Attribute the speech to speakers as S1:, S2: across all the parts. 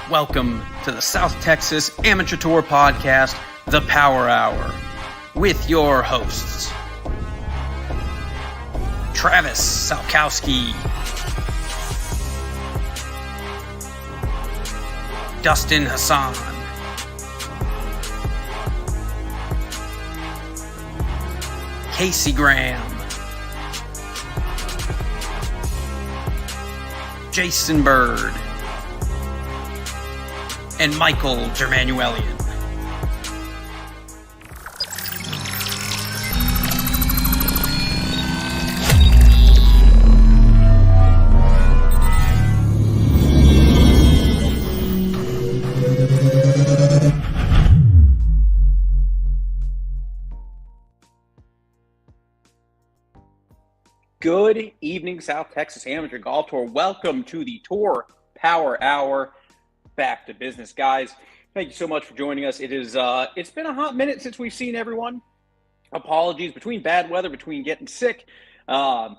S1: Welcome to the South Texas Amateur Tour Podcast, The Power Hour, with your hosts, Travis Salkowski, Dustin Hassan, Casey Graham, Jason Bird, and Michael Germanuelian. Good evening, South Texas Amateur Golf Tour. Welcome to the Tour Power Hour. Back to business, guys. Thank you so much for joining us. It's been a hot minute since we've seen everyone. Apologies between bad weather, between getting sick. Kind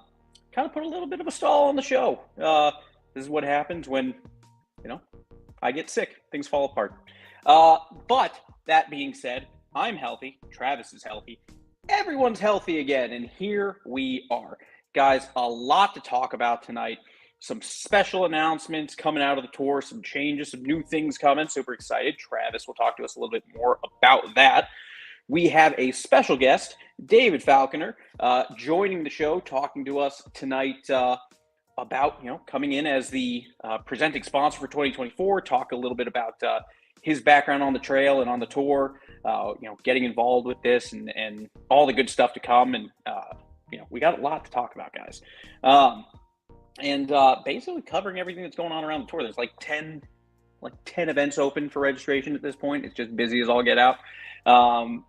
S1: of put a little bit of a stall on the show. This is what happens when, I get sick. Things fall apart. But that being said, I'm healthy. Travis is healthy. Everyone's healthy again, and here we are. Guys, a lot to talk about tonight. Some special announcements coming out of the tour, some changes, some new things coming. Super excited. Travis will talk to us a little bit more about that. We have a special guest, David Falconer, joining the show, talking to us tonight about, coming in as the presenting sponsor for 2024, talk a little bit about his background on the trail and on the tour, getting involved with this and all the good stuff to come. And, we got a lot to talk about, guys. And basically covering everything that's going on around the tour. There's like 10 events open for registration at this point. It's just busy as all get out. And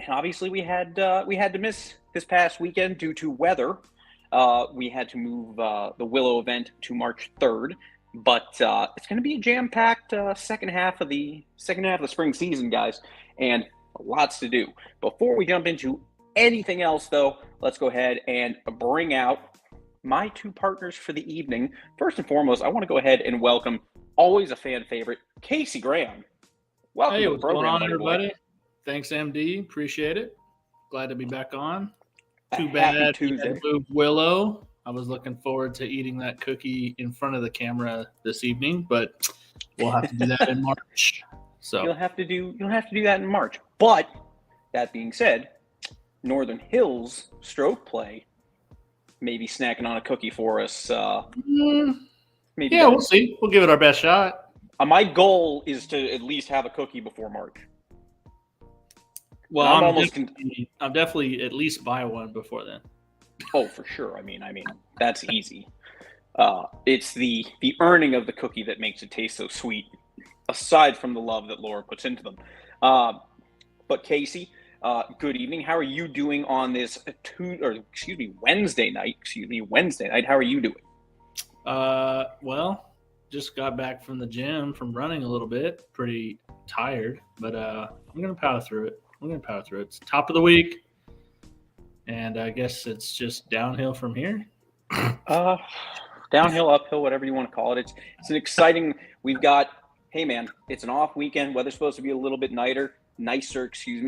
S1: obviously we had to miss this past weekend due to weather. We had to move the Willow event to March 3rd, but it's going to be a jam-packed second half of the spring season, guys, and lots to do. Before we jump into anything else, though, let's go ahead and bring out my two partners for the evening. First and foremost, I want to go ahead and welcome always a fan favorite, Casey Graham. Welcome to the program,
S2: going on, everybody. Thanks, MD. Appreciate it. Glad to be back on. Too bad Tuesday. Moved Willow. I was looking forward to eating that cookie in front of the camera this evening, but we'll have to do that in March. So
S1: you'll have to do that in March. But that being said, Northern Hills Stroke Play maybe snacking on a cookie for us. Maybe. Yeah,
S2: we'll see. We'll give it our best shot.
S1: My goal is to at least have a cookie before March.
S2: Well, I'm definitely at least buy one before then.
S1: Oh, for sure. I mean, that's easy. It's the earning of the cookie that makes it taste so sweet, aside from the love that Laura puts into them. But Casey, good evening. How are you doing on this Wednesday night? How are you doing?
S2: Well, just got back from the gym from running a little bit. Pretty tired, but I'm gonna power through it. It's top of the week, and I guess it's just downhill from here.
S1: Downhill, uphill, whatever you want to call it. It's an exciting. We've got. Hey man, it's an off weekend. Weather's supposed to be a little bit nicer.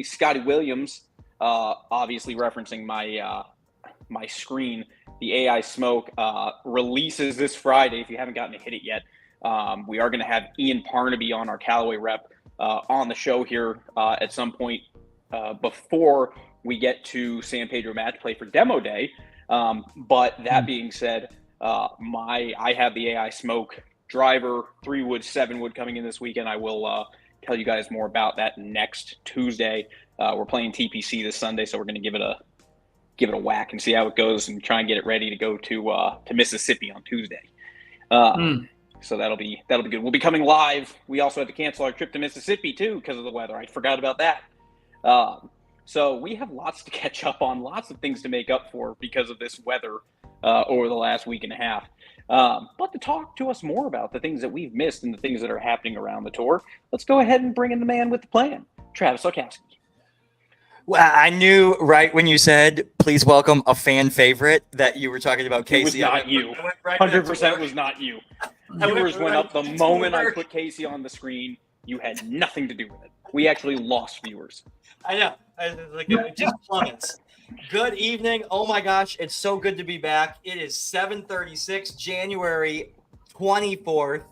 S1: Scotty Williams, obviously referencing my screen. The AI Smoke releases this Friday. If you haven't gotten to hit it yet, we are going to have Ian Parnaby on our Callaway rep on the show here at some point before we get to San Pedro Match Play for Demo Day. But that being said, I have the AI Smoke driver 3-wood, 7-wood coming in this weekend. I will tell you guys more about that next Tuesday. We're playing TPC this Sunday, so we're going to give it a whack and see how it goes and try and get it ready to go to Mississippi on Tuesday. So that'll be good. We'll be coming live. We also had to cancel our trip to Mississippi too because of the weather. I forgot about that. So we have lots to catch up on, lots of things to make up for because of this weather over the last week and a half. But to talk to us more about the things that we've missed and the things that are happening around the tour, let's go ahead and bring in the man with the plan, Travis Salkowski.
S3: Well, I knew right when you said, please welcome a fan favorite, that you were talking about Casey.
S1: It was not you. 100% was not you. Viewers went up the moment I put Casey on the screen. You had nothing to do with it. We actually lost viewers.
S4: I know. It just plummets. Good evening. Oh my gosh, it's so good to be back. It is 7:36, January 24th.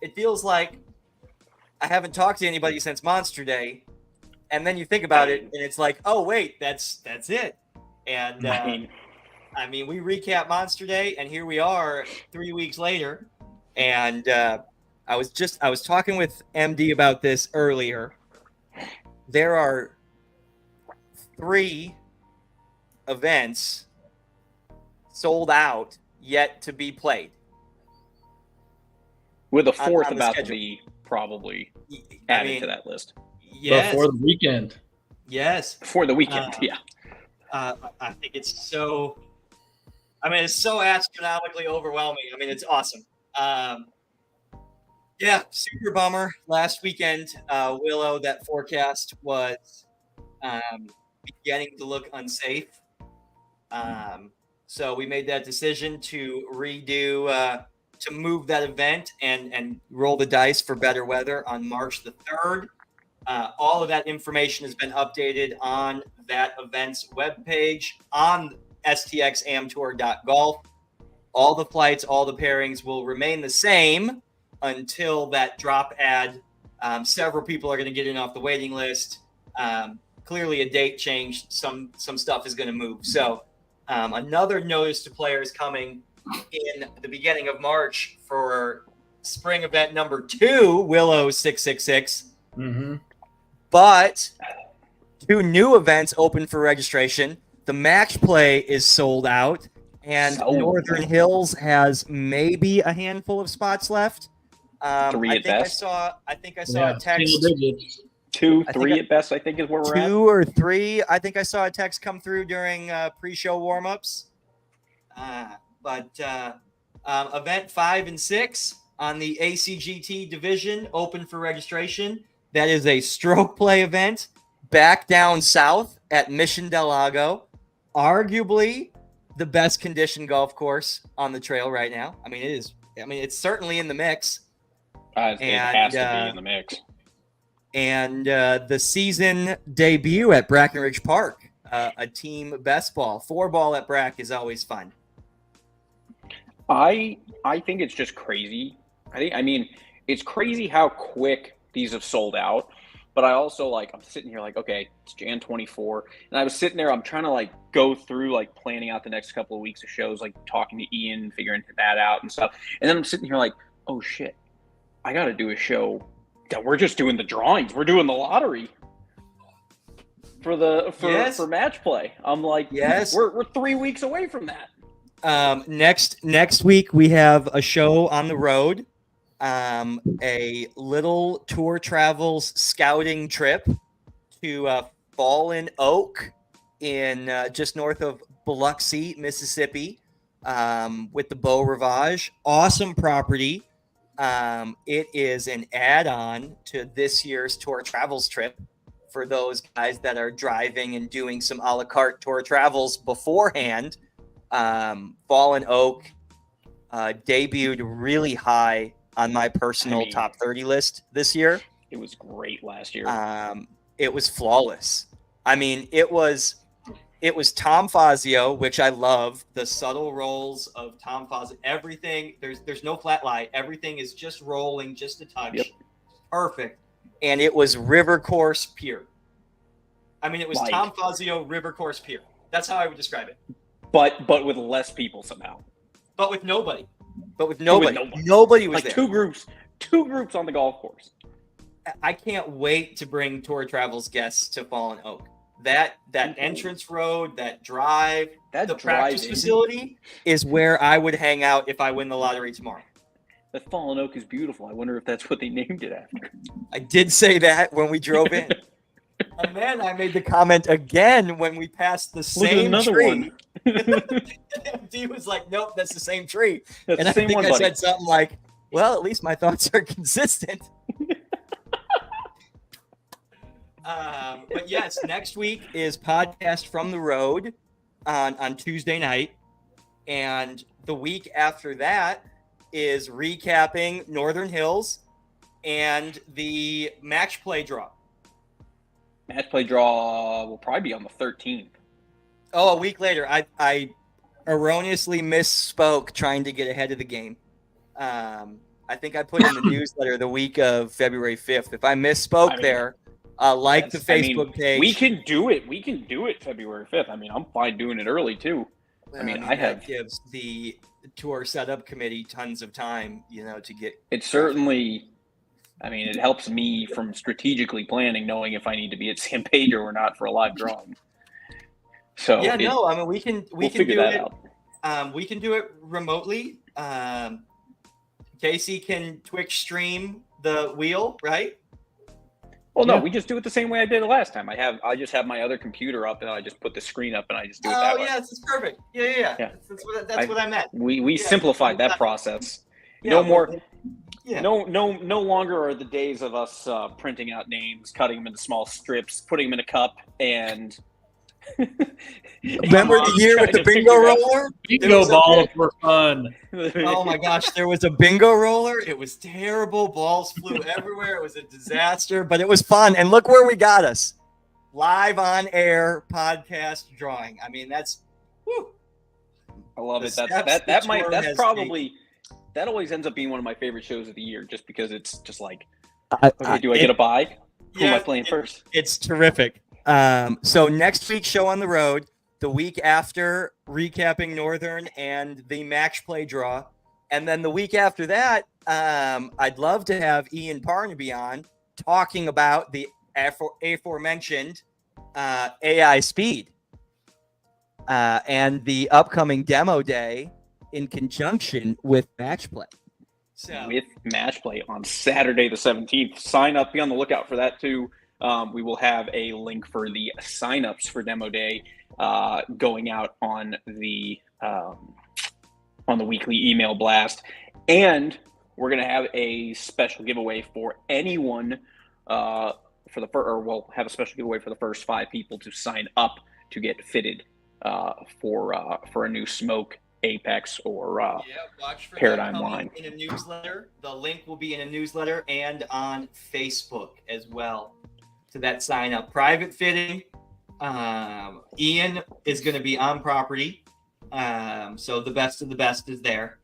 S4: It feels like I haven't talked to anybody since Monster Day. And then you think about it, and it's like, oh wait, that's it. And I mean, we recap Monster Day, and here we are 3 weeks later. And I was talking with MD about this earlier. There are 3 events sold out yet to be played,
S1: with a 4th about to be probably added to that list.
S4: Yes.
S2: Before the weekend.
S4: Yes.
S1: Before the weekend, yeah.
S4: I think it's so astronomically overwhelming. I mean, it's awesome. Yeah, super bummer. Last weekend, Willow, that forecast was beginning to look unsafe. So we made that decision to redo, to move that event and roll the dice for better weather on March the 3rd. All of that information has been updated on that event's webpage on stxamtour.golf. All the flights, all the pairings will remain the same until that drop ad. Several people are going to get in off the waiting list. Clearly a date change. Some stuff is going to move. So another notice to players coming in the beginning of March for spring event number 2, Willow 666.
S2: Mm-hmm.
S4: But 2 new events open for registration. The match play is sold out, and Northern Hills has maybe a handful of spots left.
S1: 3 at best.
S4: I think I saw a text.
S1: 2, 3 at best, I think, is where we're at.
S4: 2 or 3. I think I saw a text come through during pre-show warm-ups. But event 5 and 6 on the ACGT division open for registration. That is a stroke play event back down south at Mission Del Lago. Arguably the best conditioned golf course on the trail right now. I mean, it is. I mean, it's certainly in the mix.
S1: It has to be in the mix.
S4: And the season debut at Brackenridge Park, a team best ball. 4-ball at Brack is always fun.
S1: I think it's just crazy. I mean, it's crazy how quick these have sold out. But I also, I'm sitting here okay, it's Jan 24. And I was sitting there, I'm trying to, go through, planning out the next couple of weeks of shows, talking to Ian, figuring that out and stuff. And then I'm sitting here oh, shit, I got to do a show that we're just doing the drawings. We're doing the lottery for match play. I'm
S4: yes,
S1: we're 3 weeks away from that.
S4: Next week, we have a show on the road. A little Tour Travels scouting trip to Fallen Oak in just north of Biloxi, Mississippi, with the Beau Rivage. Awesome property. It is an add-on to this year's Tour Travels trip for those guys that are driving and doing some a la carte Tour Travels beforehand. Fallen Oak debuted really high on my personal top 30 list this year.
S1: It was great last year.
S4: It was flawless. I mean, it was Tom Fazio, which I love. The subtle rolls of Tom Fazio. Everything, there's no flat lie. Everything is just rolling, just a touch. Yep. Perfect. And it was river course pure. I mean, it was Tom Fazio river course pure. That's how I would describe it.
S1: But with less people somehow.
S4: But with nobody. Nobody was there.
S1: Two groups on the golf course.
S4: I can't wait to bring Tour Travels guests to Fallen Oak. That entrance road, that drive, the practice facility is where I would hang out if I win the lottery tomorrow.
S1: That Fallen Oak is beautiful. I wonder if that's what they named it after.
S4: I did say that when we drove in. And then I made the comment again when we passed the same tree. D was like, nope, that's the same tree.
S1: That's
S4: and
S1: the same
S4: I think
S1: one,
S4: I said something like, well, at least my thoughts are consistent. But yes, next week is Podcast from the Road on Tuesday night. And the week after that, is recapping Northern Hills and the match play draw.
S1: Match play draw will probably be on the 13th.
S4: Oh, a week later. I erroneously misspoke trying to get ahead of the game. I think I put in the newsletter the week of February 5th. If I misspoke the Facebook page.
S1: We can do it. We can do it February 5th. I mean, I'm fine doing it early too.
S4: That gives the tour setup committee tons of time, to get.
S1: It certainly. I mean, it helps me from strategically planning, knowing if I need to be at San Pedro or not for a live drawing. So
S4: we can
S1: figure
S4: do
S1: that
S4: it.
S1: out.
S4: We can do it remotely. Casey can Twitch stream the wheel, right?
S1: Well, no, we just do it the same way I did it last time. I just have my other computer up and I just put the screen up and I just do it that way.
S4: Oh, yeah, that's perfect. Yeah. That's what I meant.
S1: We simplified that process.
S4: Yeah,
S1: No more.
S4: Yeah.
S1: No longer are the days of us printing out names, cutting them into small strips, putting them in a cup, and.
S4: Remember the year with the bingo roller?
S2: Bingo balls were fun.
S4: Oh my gosh, there was a bingo roller. It was terrible. Balls flew everywhere. It was a disaster, but it was fun. And look where we got us. Live on air podcast drawing. I mean, that's whew.
S1: I love it. That always ends up being one of my favorite shows of the year, just because it's just like, do I get a bye? Who am I playing first?
S4: It's terrific. So next week's show on the road, the week after recapping Northern and the match play draw. And then the week after that, I'd love to have Ian Parnaby on talking about the aforementioned AI Speed and the upcoming demo day in conjunction with match play.
S1: With match play on Saturday the 17th. Sign up, be on the lookout for that too. We will have a link for the signups for demo day going out on the weekly email blast, and we're going to have a special giveaway for anyone we'll have a special giveaway for the first 5 people to sign up to get fitted for a new Smoke, Apex, or
S4: watch for
S1: Paradigm line
S4: in a newsletter. The link will be in a newsletter and on Facebook as well. To that sign up, private fitting. Ian is going to be on property, so the best of the best is there.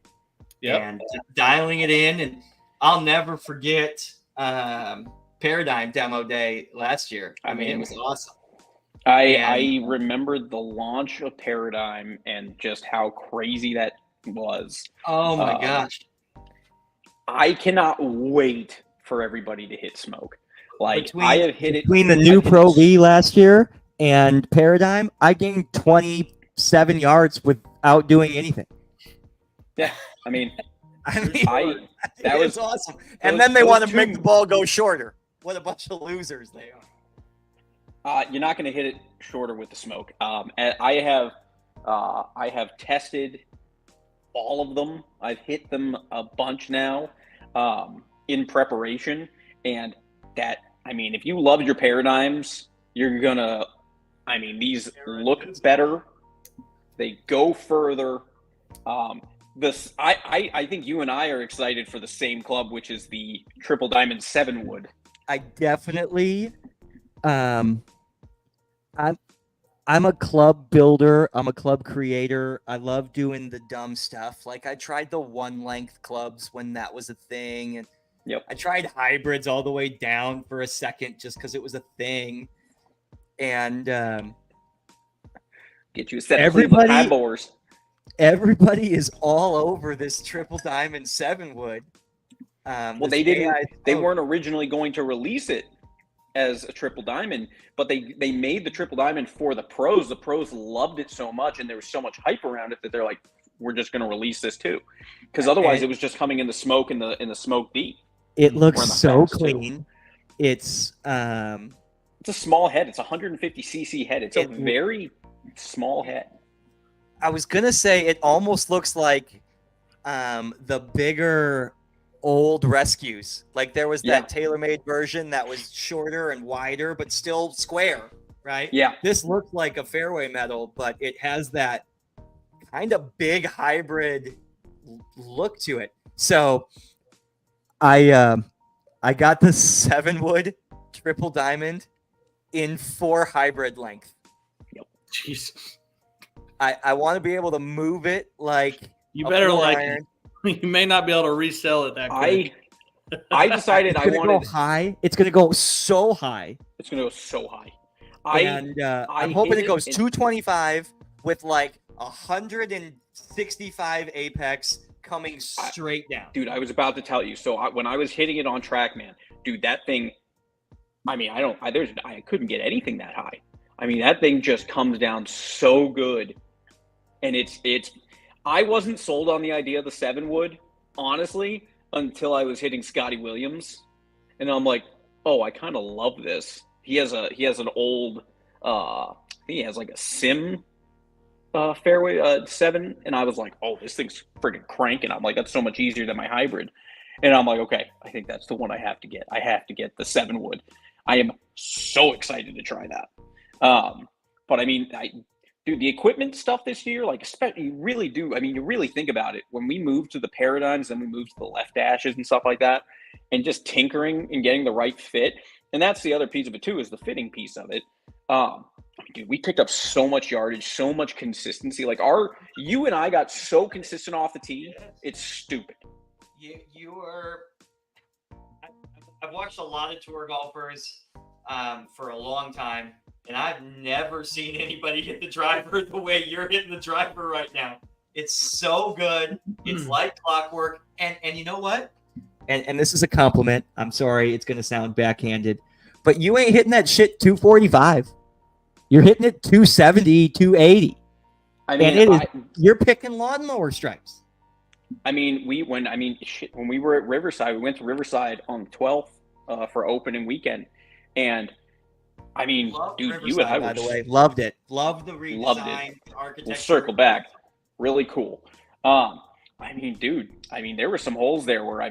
S2: Yep.
S4: And dialing it in, and I'll never forget Paradigm demo day last year. I mean, it was awesome.
S1: I remembered the launch of Paradigm and just how crazy that was.
S4: Oh my gosh!
S1: I cannot wait for everybody to hit Smoke. I have hit it
S4: between the new Pro V last year and Paradigm. I gained 27 yards without doing anything.
S1: Yeah, I mean,
S4: that was awesome. And then they want to make the ball go shorter. What a bunch of losers they
S1: are. You're not going to hit it shorter with the Smoke. I have tested all of them. I've hit them a bunch now in preparation, and if you love your Paradigms, you're gonna, these look better. They go further. I think you and I are excited for the same club, which is the Triple Diamond 7 wood.
S4: I definitely, I'm a club builder. I'm a club creator. I love doing the dumb stuff. Like I tried the 1-length clubs when that was a thing, and I tried hybrids all the way down for a second just because it was a thing. And
S1: get you a set of Cleveland High Bores.
S4: Everybody is all over this Triple Diamond 7 wood.
S1: They weren't originally going to release it as a Triple Diamond, but they made the Triple Diamond for the pros. The pros loved it so much, and there was so much hype around it that they're like, we're just going to release this too, because otherwise it was just coming in the Smoke in the Smoke D.
S4: It looks so clean. Too. It's
S1: a small head. It's a 150cc head. It's a very small head.
S4: I was gonna say it almost looks like the bigger old Rescues. Like there was that tailor-made version that was shorter and wider, but still square, right?
S1: Yeah.
S4: This looks like a fairway metal, but it has that kind of big hybrid look to it.
S3: So I got the 7-wood triple diamond in 4 hybrid length.
S2: Jesus.
S3: I want to be able to move it like
S2: You
S3: a
S2: better
S3: 4
S2: like
S3: iron.
S2: it. You may not be able to resell it that quick.
S1: I decided
S3: It's
S1: I
S3: gonna
S1: wanted.
S3: go high. It's gonna go so high.
S1: It's gonna go so high.
S3: I'm hoping
S1: hit
S3: it goes
S1: in-
S3: 225 with like 165 apex coming straight down.
S1: Dude, I was about to tell you. So when I was hitting it on TrackMan, dude, that thing. I mean, I couldn't get anything that high. I mean, that thing just comes down so good, and it's. I wasn't sold on the idea of the 7-wood, honestly, until I was hitting Scotty Williams, and I'm like, oh, I kind of love this. He has an old, I think he has like a Sim fairway 7, and I was like, oh, this thing's freaking cranking. I'm like, that's so much easier than my hybrid, and I'm like, okay, I think that's the one I have to get. I have to get the 7-wood. I am so excited to try that. But I mean, dude, the equipment stuff this year, like, you really do. I mean, you really think about it. When we moved to the Paradigms, then we moved to the left dashes and stuff like that, and just tinkering and getting the right fit. And that's the other piece of it too, is the fitting piece of it. I mean, dude, we picked up so much yardage, so much consistency. Like you and I got so consistent off the tee, it's stupid.
S4: You were. I've watched a lot of tour golfers for a long time, and I've never seen anybody hit the driver the way you're hitting the driver right now. It's so good. It's like clockwork. And you know what?
S3: And this is a compliment. I'm sorry, it's going to sound backhanded, but you ain't hitting that shit 245. You're hitting it 270, 280.
S1: I mean,
S3: and you're picking lawnmower stripes.
S1: I mean, when we were at Riverside, we went to Riverside on the 12th for opening weekend, and I mean, dude,
S4: Riverside,
S1: you and I
S3: by
S1: were,
S3: the way, loved it.
S4: Love the redesign,
S1: Loved it.
S4: architecture.
S1: We'll circle back. Really cool. I mean, dude, there were some holes there where,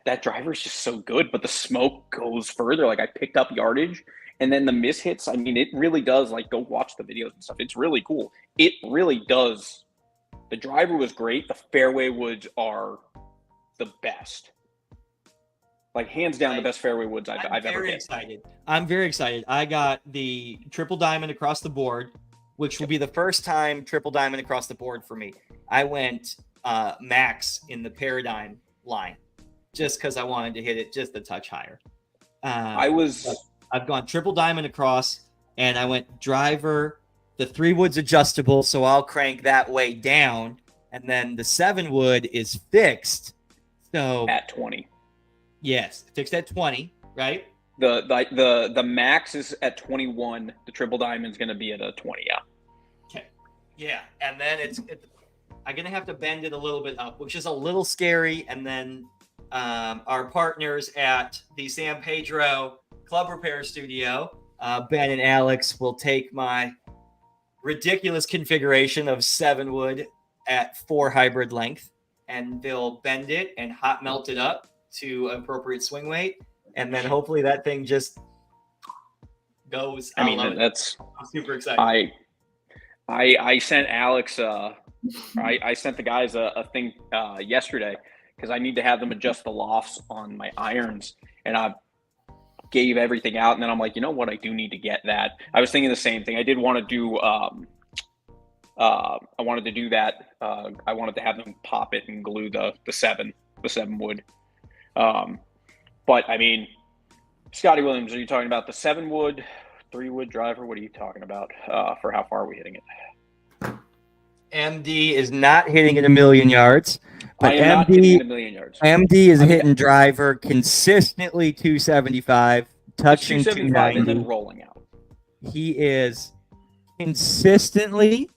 S1: that driver's just so good, but the smoke goes further. Like, I picked up yardage, and then the miss hits. I mean, it really does. Like, go watch the videos and stuff. It's really cool. It really does. The driver was great. The fairway woods are the best. Like, hands down, the best fairway woods I've ever hit.
S3: I'm very excited. I got the triple diamond across the board, which will be the first time triple diamond across the board for me. I went max in the Paradigm line just because I wanted to hit it just a touch higher. I've gone triple diamond across, and I went driver. The 3-wood's adjustable, so I'll crank that way down, and then the 7-wood is fixed. So
S1: at 20.
S3: Yes, fixed at 20, right?
S1: The max is at 21. The triple diamond's going to be at a 20. Yeah.
S4: Okay. Yeah, and then I'm gonna have to bend it a little bit up, which is a little scary. And then our partners at the San Pedro Club Repair Studio, Ben and Alex, will take my ridiculous configuration of 7-wood at 4 hybrid length, and they'll bend it and hot melt it up to appropriate swing weight, and then hopefully that thing just goes. I'm super excited.
S1: I sent Alex I sent the guys a thing yesterday because I need to have them adjust the lofts on my irons, and I gave everything out, and then I'm like, you know what, I do need to get that. I was thinking the same thing. I did want to do I wanted to do that. I wanted to have them pop it and glue the 7-wood. But I mean, Scotty Williams, are you talking about the 7-wood, 3-wood driver? What are you talking about for how far are we hitting it?
S3: MD is not hitting it a million yards, but
S1: I am not hitting it a million yards.
S3: MD is hitting driver consistently 275, touching
S1: 275 and
S3: 290.
S1: then rolling out.
S3: He is consistently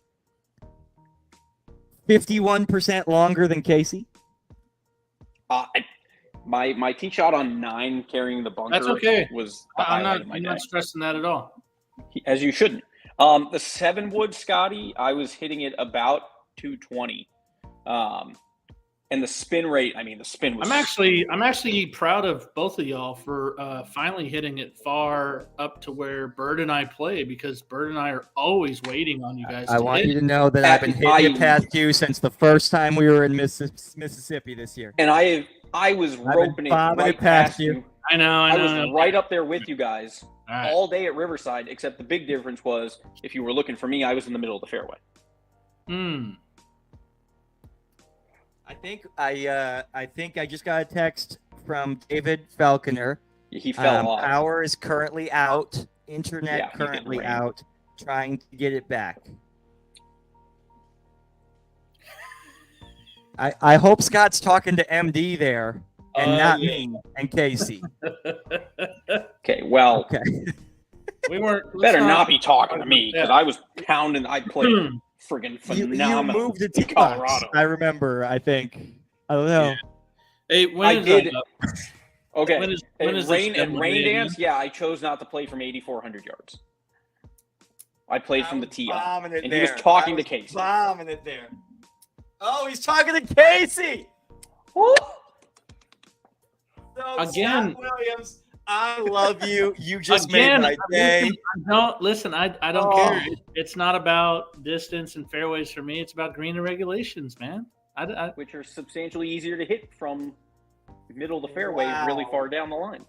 S3: 51% longer than Casey.
S1: My tee shot on 9 carrying the bunker.
S2: That's okay.
S1: Was
S2: I'm not stressing that at all.
S1: As you shouldn't. The 7-wood, Scotty, I was hitting it about 220. And the spin rate, I mean, the spin was.
S2: I'm actually proud of both of y'all for finally hitting it far up to where Bird and I play, because Bird and I are always waiting on you guys.
S3: I want you to know that I've been hitting it past you since the first time we were in Mississippi this year.
S1: And I was roping it right past you.
S2: I know.
S1: I was right up there with you guys all day at Riverside, except the big difference was if you were looking for me, I was in the middle of the fairway.
S3: I think I just got a text from David Falconer.
S1: He fell off.
S3: Power is currently out. Internet currently out. Trying to get it back. I hope Scott's talking to MD there and not me and Casey.
S1: Okay, well.
S3: Okay.
S2: We weren't.
S1: Better not be talking to me because I was pounding. I played friggin' phenomenal.
S3: You moved to Colorado. I remember. I think. I don't know.
S2: Yeah. Hey, when
S1: I
S2: is
S1: did.
S2: that?
S1: Okay.
S2: When is
S1: rain
S2: this
S1: rain dance? Yeah, I chose not to play from 8,400 yards. I played from the tee up, and he was talking to Casey.
S3: Bombing it there. Oh, he's talking to Casey.
S1: Woo!
S3: So,
S2: Again,
S3: Scott Williams, I love you. You just made my day.
S2: Listen, I don't care. It's not about distance and fairways for me. It's about green and regulations, man.
S1: Which are substantially easier to hit from middle of the fairway really far down the line.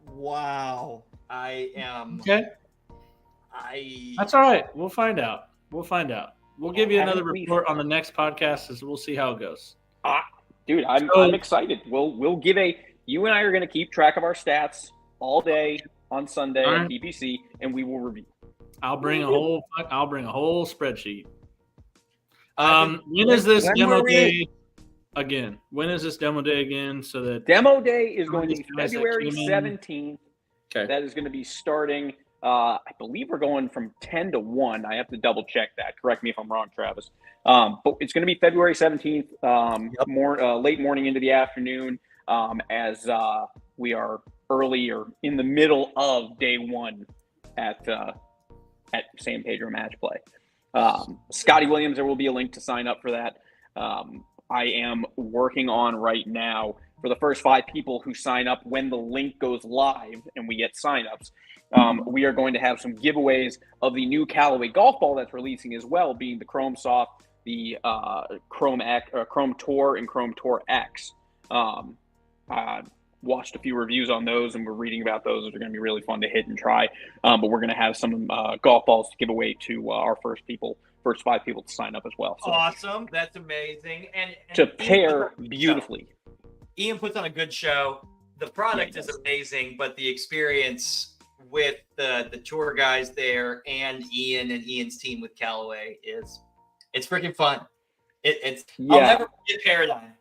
S3: Wow. I am.
S2: Okay. That's all right. We'll find out. We'll give you another report on the next podcast, as we'll see how it goes.
S1: Dude, I'm excited. We'll give you and I are going to keep track of our stats all day on Sunday on PPC, and we will review.
S2: I'll bring a whole spreadsheet. When is this demo day again? When is this demo day again? So that
S1: demo day is going to be February 17th.
S2: Okay.
S1: That is going to be starting. I believe we're going from 10 to 1. I have to double check that. Correct me if I'm wrong, Travis. But it's going to be February 17th, late morning into the afternoon, as we are early or in the middle of day one at San Pedro Match Play. Scotty Williams, there will be a link to sign up for that. I am working on right now for the first 5 people who sign up when the link goes live and we get signups. We are going to have some giveaways of the new Callaway golf ball that's releasing as well, being the Chrome Soft, the Chrome Tour, and Chrome Tour X. Watched a few reviews on those, and we're reading about those. Those are going to be really fun to hit and try. But we're going to have some golf balls to give away to our first 5 people to sign up as well. So,
S4: awesome. That's amazing. And
S1: to pair beautifully.
S4: Ian puts on a good show. The product is amazing, but the experience with the tour guys there and Ian and Ian's team with Callaway it's freaking fun. I'll never forget Paradigm.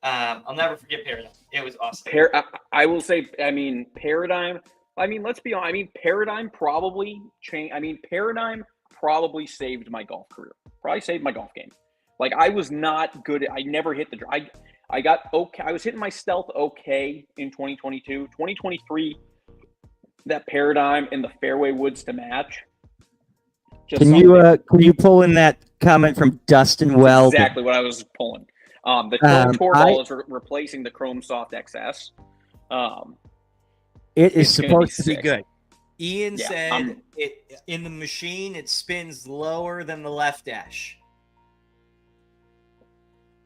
S4: I'll never forget Paradigm. It was awesome.
S1: I will say, Paradigm. Let's be honest. Paradigm probably changed. Paradigm probably saved my golf career. Probably saved my golf game. Like, I was not good. I never hit the. I got okay. I was hitting my stealth okay in 2022. 2023, that Paradigm and the fairway woods to match.
S3: Can you pull in that comment from Dustin Well?
S1: Exactly what I was pulling. The Chrome Tour ball is replacing the Chrome Soft XS.
S3: It is supposed to be good.
S4: Ian said it in the machine it spins lower than the left dash.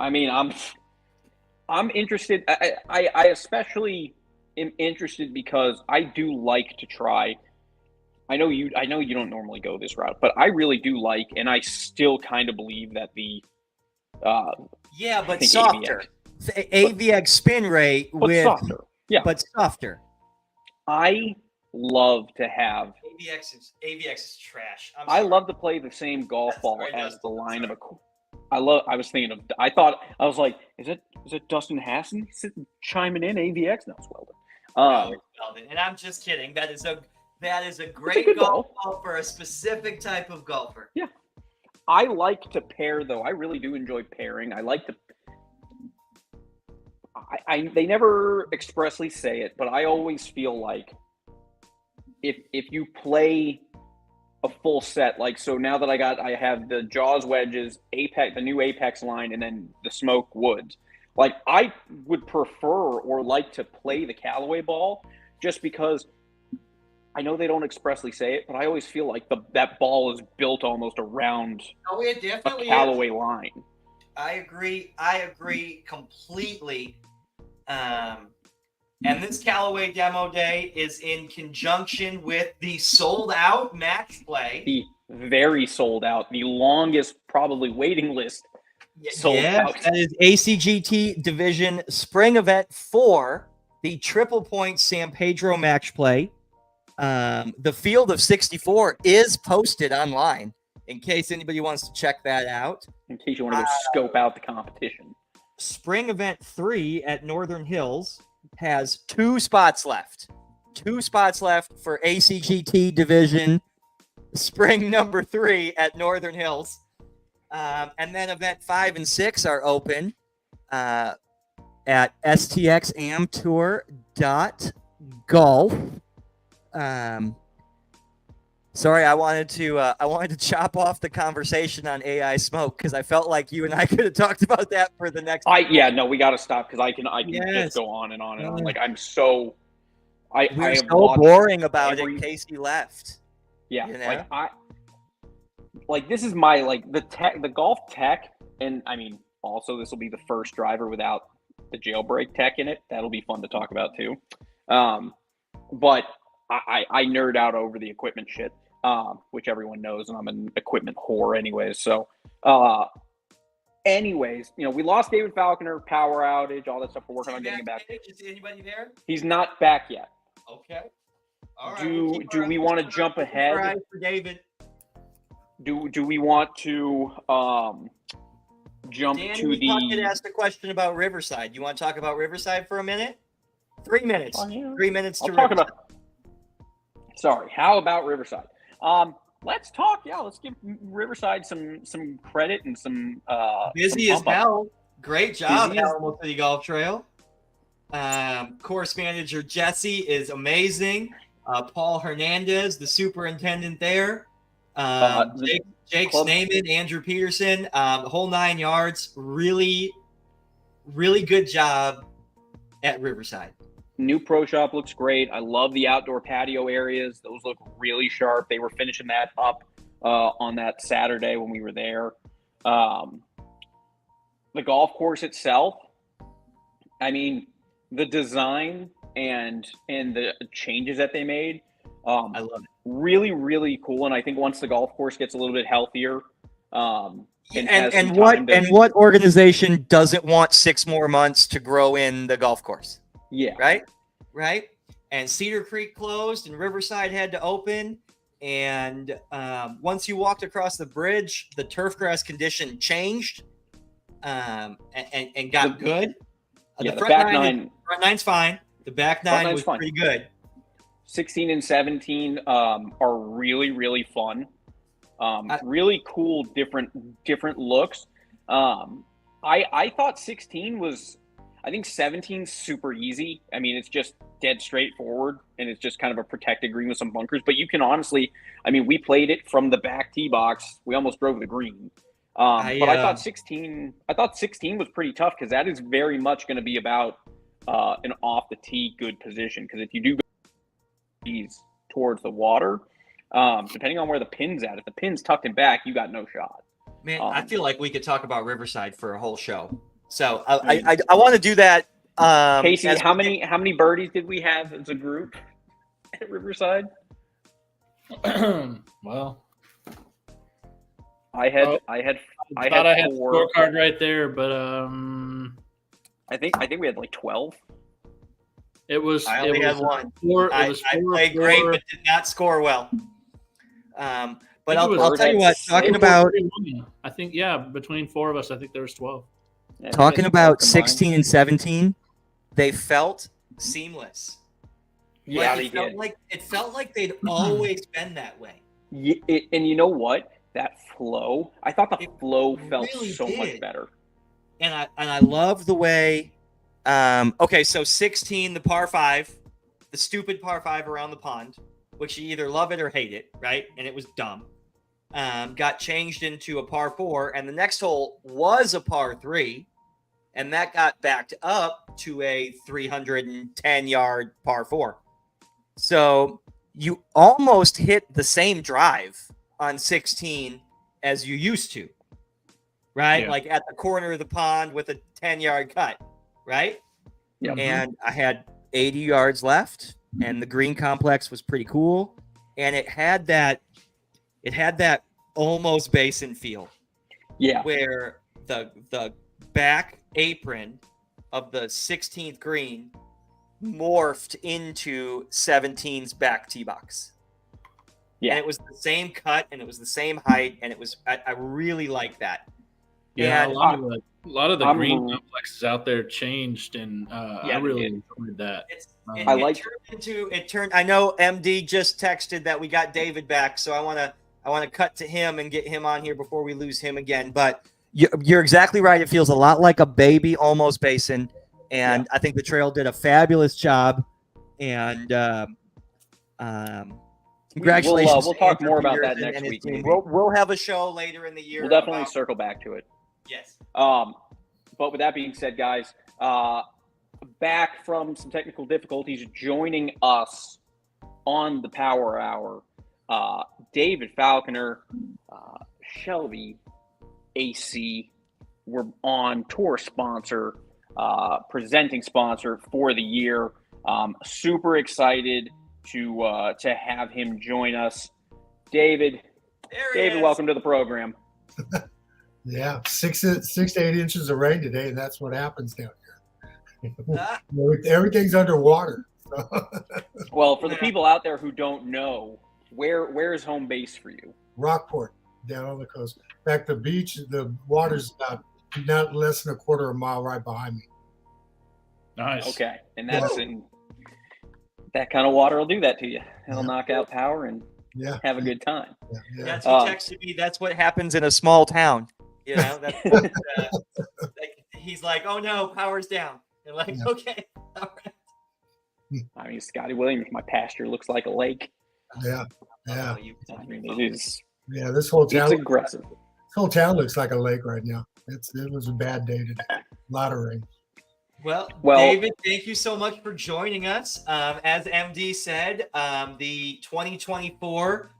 S1: I'm interested. I especially am interested because I do like to try. I know you don't normally go this route, but I really do like, and I still kind of believe that the
S4: but softer.
S3: AVX spin rate with
S1: softer. Yeah,
S3: but softer.
S1: I love to have
S4: AVX is trash.
S1: I love to play the same golf ball as the line of a. I was like, is it Dustin Hassan chiming in AVX? No, it's Weldon.
S4: It's Weldon, and I'm just kidding. That is a great golf ball for a specific type of golfer.
S1: Yeah. I like to pair, though. I really do enjoy pairing. I like to. They never expressly say it, but I always feel like if you play a full set, like, so now that I have the Jaws wedges, the new Apex line, and then the Smoke woods. Like, I would prefer or like to play the Callaway ball just because I know they don't expressly say it, but I always feel like that ball is built almost around
S4: Oh, it
S1: a
S4: definitely
S1: Callaway
S4: is.
S1: line.
S4: I agree completely. And this Callaway demo day is in conjunction with the sold out match play.
S1: The very sold out, the longest probably waiting list sold out.
S3: That is ACGT Division Spring Event 4, the Triple Point San Pedro match play. The field of 64 is posted online in case anybody wants to check that out.
S1: In case you want to go scope out the competition.
S3: Spring Event 3 at Northern Hills has 2 spots left. 2 spots left for ACGT Division Spring number 3 at Northern Hills. And then Event 5 and 6 are open at stxamtour.golf. Sorry, I wanted to chop off the conversation on AI smoke because I felt like you and I could have talked about that for the next.
S1: We got to stop because I can just go on and on and on. Like I'm so,
S3: we're so boring about it. Casey left.
S1: Yeah, you know? like this is my the golf tech, and I mean also this will be the first driver without the jailbreak tech in it. That'll be fun to talk about too. But I nerd out over the equipment shit, which everyone knows, and I'm an equipment whore anyways. So, anyways, we lost David Falconer, power outage, all that stuff. We're working on getting him back.
S4: Is anybody there?
S1: He's not back yet.
S4: Okay. All right.
S1: Do we want to jump ahead?
S4: For David.
S1: Do we want to jump
S3: Danny,
S1: to the?
S3: You asked a question about Riverside. You want to talk about Riverside for a minute? 3 minutes. 3 minutes to
S1: talk about. Sorry. How about Riverside? Let's talk. Yeah, let's give Riverside some credit and some.
S3: Busy as hell. Great job, Alamo City Golf Trail. Course manager Jesse is amazing. Paul Hernandez, the superintendent there. Jake Snayman, Andrew Peterson, the whole 9 yards. Really, really good job at Riverside.
S1: New pro shop looks great. I love the outdoor patio areas. Those look really sharp. They were finishing that up on that Saturday when we were there. The golf course itself, I mean, the design and the changes that they made,
S3: I love it.
S1: Really, really cool. And I think once the golf course gets a little bit healthier,
S3: and what organization doesn't want 6 more months to grow in the golf course?
S1: Yeah.
S3: Right. And Cedar Creek closed and Riverside had to open. And once you walked across the bridge, the turf grass condition changed and got good.
S1: The front
S3: nine's fine. The back 9 was pretty good.
S1: 16 and 17 are really, really fun. Really cool, different looks. I thought 16 was, I think 17's super easy. I mean, it's just dead straightforward, and it's just kind of a protected green with some bunkers. But you can honestly, I mean, we played it from the back tee box. We almost drove the green. But I thought 16 was pretty tough because that is very much going to be about an off the tee good position. Because if you do go towards the water, depending on where the pin's at, if the pin's tucked in back, you got no shot.
S3: Man, I feel like we could talk about Riverside for a whole show. So I want to do that.
S1: Casey, how many birdies did we have as a group at Riverside?
S2: Well,
S1: I had 4.
S2: The scorecard right there, but
S1: I think we had like 12.
S2: I only had 1.
S3: I played great, but did not score well. But I'll tell you what. Talking about,
S2: I think between 4 of us, I think there was 12.
S3: Yeah, talking about 16 and 17, they felt seamless.
S1: Yeah,
S3: it felt like they'd always been that way.
S1: And you know what? That flow, I thought the flow felt so much better.
S3: And I love the way. Okay, so 16, the par 5, the stupid par 5 around the pond, which you either love it or hate it, right? And it was dumb. Got changed into a par 4, and the next hole was a par 3. and that got backed up to a 310-yard par 4. So you almost hit the same drive on 16 as you used to, right?
S2: Yeah.
S3: Like at the corner of the pond with a 10-yard cut, right?
S1: Yep.
S3: And I had 80 yards left, and the green complex was pretty cool, and it had that almost basin feel, where the back apron of the 16th green morphed into 17's back tee box.
S1: Yeah.
S3: And it was the same cut, and it was the same height, and it was I really like that.
S2: Yeah,
S3: And
S2: a lot of the
S1: I'm-
S2: green complexes out there changed, and I really enjoyed that.
S3: It turned. I know MD just texted that we got David back, so I want to cut to him and get him on here before we lose him again. But you're exactly right. It feels a lot like a baby almost basin, and I think the trail did a fabulous job. And congratulations.
S1: We'll talk more about that next week.
S3: We'll have a show later in the year.
S1: We'll definitely circle back to it.
S3: Yes.
S1: But with that being said, guys, back from some technical difficulties, joining us on the Power Hour, David Falconer, Shelby AC. We're on tour sponsor, presenting sponsor for the year. Super excited to have him join us. David, welcome to the program.
S5: Yeah, 6 to 8 inches of rain today, and that's what happens down here. Everything's underwater.
S1: Well, for the people out there who don't know, where is home base for you?
S5: Rockport, down on the coast. In fact, the beach, the water's about not less than a quarter of a mile right behind me.
S2: Nice.
S1: Okay, and that's in that kind of water will do that to you. It'll knock out power and have a good time.
S5: Yeah.
S3: That's what texted me. That's what happens in a small town. You know, he's like, "Oh no, power's down." And like, okay, all right.
S1: I mean, Scotty Williams, my pasture looks like a lake.
S5: Yeah.
S1: I mean, it is.
S5: Yeah, this whole town.
S1: It's aggressive.
S5: This whole town looks like a lake right now. It was a bad day today. A lot of rain.
S3: Well, David, thank you so much for joining us. As MD said, the 2024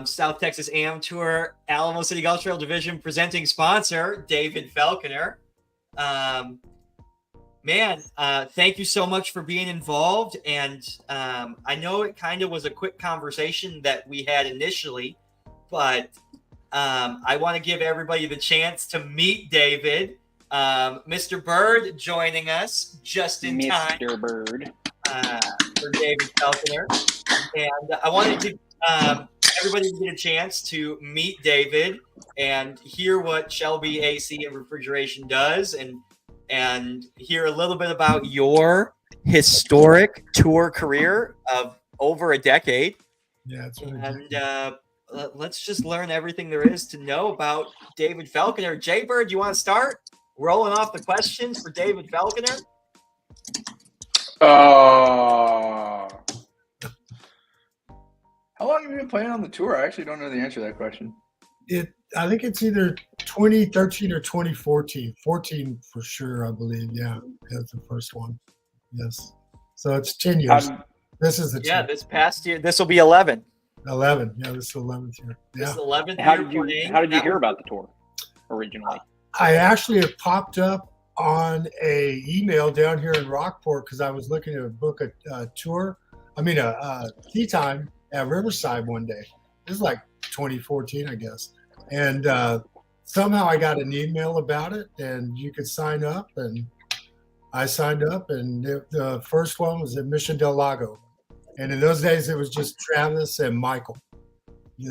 S3: South Texas AM Tour Alamo City Golf Trail Division presenting sponsor, David Falconer. Thank you so much for being involved. And I know it kind of was a quick conversation that we had initially, but I want to give everybody the chance to meet David. Mr. Bird joining us just in time.
S1: Mr. Bird.
S3: For David Falconer. And I wanted to everybody get a chance to meet David and hear what Shelby AC and Refrigeration does and hear a little bit about your historic tour career of over a decade.
S5: Yeah, it's really
S3: and let's just learn everything there is to know about David Falconer. Jay Bird, you want to start? Rolling off the questions for David Falconer.
S6: How long have you been playing on the tour? I actually don't know the answer to that question.
S5: I think it's either 2013 or 2014. 14 for sure, I believe. Yeah, that's the first one. Yes. So it's 10 years. This is the 10.
S3: This past year. This will be 11.
S5: 11. Yeah, this is the 11th year. Yeah.
S3: This is the 11th
S1: How
S3: year.
S1: How did you hear about the tour originally?
S5: I actually had popped up on a email down here in Rockport because I was looking to book a tour. I mean, a tea time at Riverside one day. This is like 2014, I guess. And somehow I got an email about it, and you could sign up. And I signed up, and the first one was at Mission Del Lago. And in those days, it was just Travis and Michael.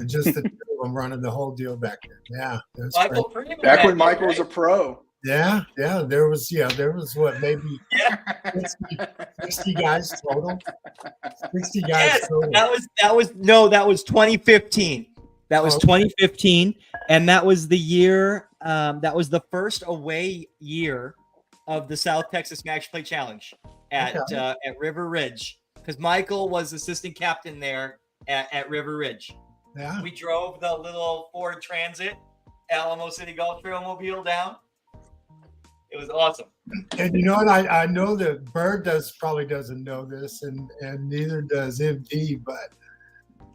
S5: Just the two of them running the whole deal back there. Yeah,
S3: Michael
S6: back when Michael was a pro.
S5: Yeah, there was what, maybe 60 guys total. 60 guys total.
S3: That was 2015. That was 2015, and that was the year. That was the first away year of the South Texas Match Play Challenge at River Ridge, because Michael was assistant captain there at River Ridge.
S5: Yeah.
S3: We drove the little Ford Transit Alamo City Golf Trail mobile down. It
S4: was awesome.
S5: And you know what? I know that Bird probably doesn't know this, and neither does MD, but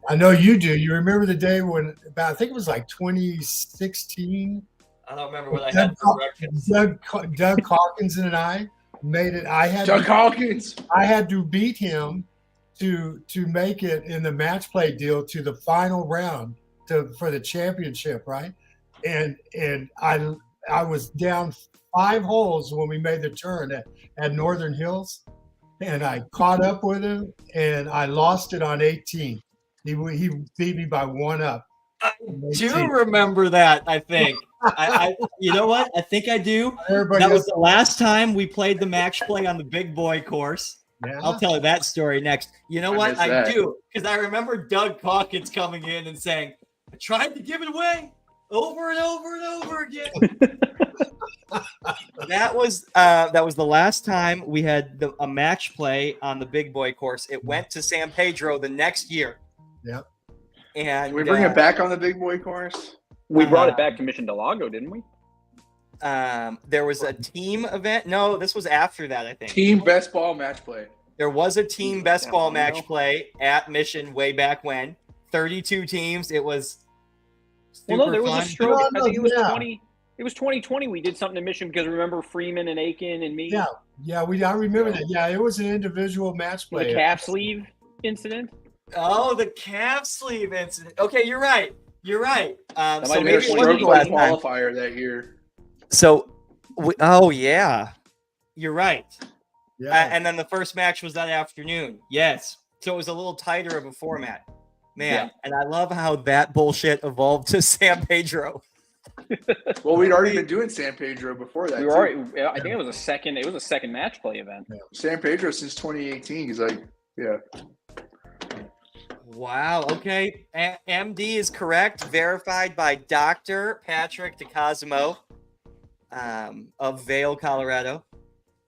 S5: I know you do. You remember the day when I think it was like 2016.
S4: I don't remember what I had for breakfast.
S5: Doug Hawkins and I made it.
S6: Doug Hawkins.
S5: I had to beat him to make it in the match play deal to the final round for the championship, right? And I was down 5 holes when we made the turn at Northern Hills, and I caught up with him, and I lost it on 18. He beat me by 1 up.
S3: I do remember that, I think. I you know what? I think I do. That was the last time we played the match play on the big boy course.
S5: Yeah.
S3: I'll tell you that story next. You know what? I do, because I remember Doug Hawkins coming in and saying, I tried to give it away over and over and over again. That was the last time we had a match play on the big boy course. It went to San Pedro the next year.
S5: Yep.
S6: Can
S3: And
S6: we bring it back on the big boy course?
S1: We brought it back to Mission Del Lago, didn't we?
S3: There was a team event. No, this was after that, I think.
S6: Team best ball match play.
S3: There was a team best ball match play at Mission way back when. 32 teams. It was super
S1: Well, no, there was
S3: fun.
S1: a stroke. I think it was
S5: Yeah.
S1: 20. It was 2020. We did something in Mission because remember Freeman and Aiken and me.
S5: Yeah, I remember that. Yeah, it was an individual match
S1: The
S5: play.
S1: calf sleeve incident.
S3: Oh, the calf sleeve incident. Okay, you're right. You're right.
S1: That
S3: So
S1: might
S6: We
S1: have
S6: had
S3: maybe
S6: a
S1: been
S3: it wasn't
S6: stroke
S3: the last time.
S6: qualifier that year.
S3: So, oh yeah, you're right.
S5: Yeah.
S3: And then the first match was that afternoon. Yes. So it was a little tighter of a format, man.
S1: Yeah.
S3: And I love how that bullshit evolved to San Pedro.
S6: Well, we'd already been doing San Pedro before that.
S1: We were
S6: too.
S1: already. I think it was a second. It was a second match play event.
S6: San Pedro since 2018. He's like, yeah.
S3: Wow. Okay. MD is correct. Verified by Dr. Patrick DeCosimo of Vail, Colorado.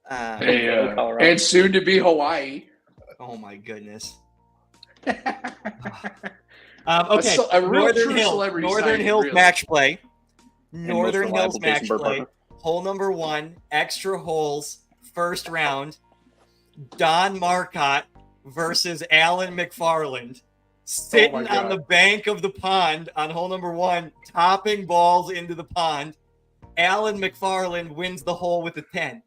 S6: And soon to be Hawaii.
S3: Oh my goodness.
S6: A
S3: Okay.
S6: real
S3: Northern
S6: true
S3: Hills.
S6: celebrity
S3: Northern
S6: signing,
S3: Hills
S6: really.
S3: match play.
S1: most
S3: Northern
S1: reliable
S3: Hills match
S1: Jason
S3: play.
S1: Burkhart.
S3: Hole number 1, extra holes, first round. Don Marcotte versus Alan McFarland. Sitting
S6: God.
S3: on the bank of the pond on hole number 1, topping balls into the pond. Alan McFarland wins the hole with a 10.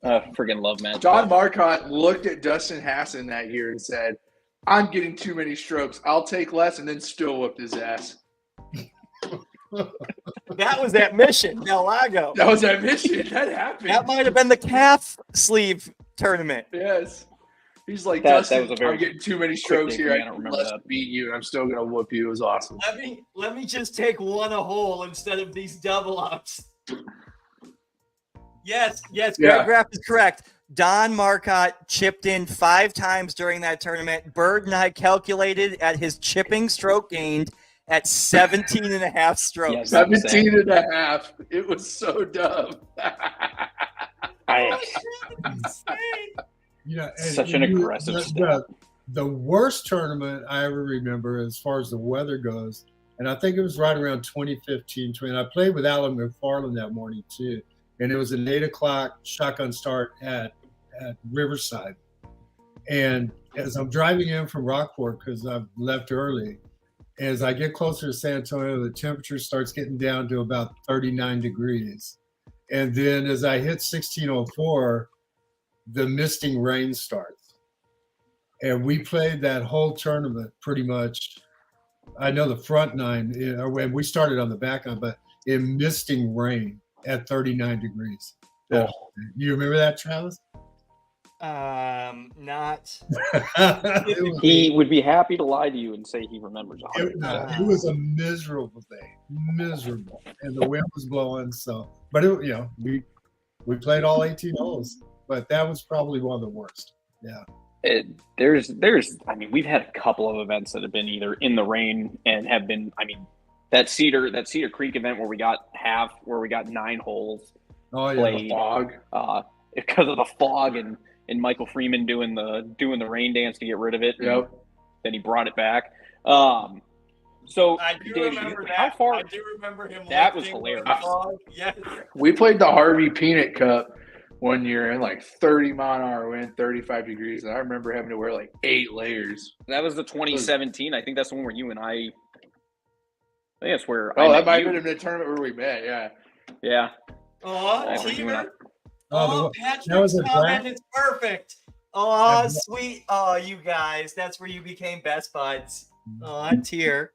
S1: Friggin' love match.
S6: Don Marcotte looked at Dustin Hassan that year and said, I'm getting too many strokes. I'll take less, and then still whooped his ass.
S3: That was that Mission, Del Lago.
S6: That was that mission. That happened.
S3: That might have been the calf sleeve tournament.
S6: Yes. He's like,
S1: That
S6: Dustin,
S1: was a very
S6: I'm getting too many strokes
S1: day
S6: here.
S1: for me.
S6: I
S1: I don't
S6: can
S1: remember
S6: less
S1: that.
S6: beat you, and I'm still going to whoop you. It was awesome.
S3: Let me just take one a hole instead of these double ups. Yes, Greg
S6: Yeah.
S3: Graff is correct. Don Marcotte chipped in 5 times during that tournament. Bird and I calculated at his chipping stroke gained at 17 and a half strokes.
S1: Yes.
S6: 17 and a half. It was so dumb.
S5: Yeah, and
S1: Such an aggressive step.
S5: The worst tournament I ever remember as far as the weather goes, and I think it was right around 2015. And I played with Alan McFarland that morning too, and it was an 8 o'clock shotgun start at Riverside. And as I'm driving in from Rockport, because I've left early, as I get closer to San Antonio, the temperature starts getting down to about 39 degrees. And then as I hit 1604, the misting rain starts. And we played that whole tournament pretty much. I know the front 9, and we started on the back 9, but in misting rain at 39 degrees.
S1: Oh.
S5: You remember that, Travis?
S3: Not.
S1: He would be happy to lie to you and say he remembers all.
S5: It was a miserable day, miserable, and the wind was blowing. So, but we played all 18 holes, but that was probably one of the worst. Yeah.
S1: There's I mean, we've had a couple of events that have been either in the rain and have been, I mean, that Cedar Creek event where we got 9 holes
S5: Oh yeah.
S1: played
S6: Fog.
S1: because of the fog and Michael Freeman doing the rain dance to get rid of it.
S6: Yep.
S1: Then he brought it back. So,
S4: I do
S1: Dave,
S4: remember
S1: how
S4: that.
S1: far?
S4: I do remember him.
S1: That was
S4: lifting
S1: hilarious.
S4: the frog. Yes.
S6: We played the Harvey Peanut Cup one year in like 30 mile an hour wind, 35 degrees. And I remember having to wear like 8 layers.
S1: That was the 2017. I think that's the one where you and I think that's where.
S6: Oh,
S1: I
S6: that
S1: met
S6: might
S1: you.
S6: have been the tournament where we met. Yeah.
S1: Yeah.
S4: Oh,
S1: That's where you and I-
S4: Teeter. Oh,
S5: that was
S4: Patrick's
S5: a black-
S4: comment is perfect. Oh,
S5: Yeah.
S4: sweet. Oh, you guys. That's where you became best buds. Oh, Tier.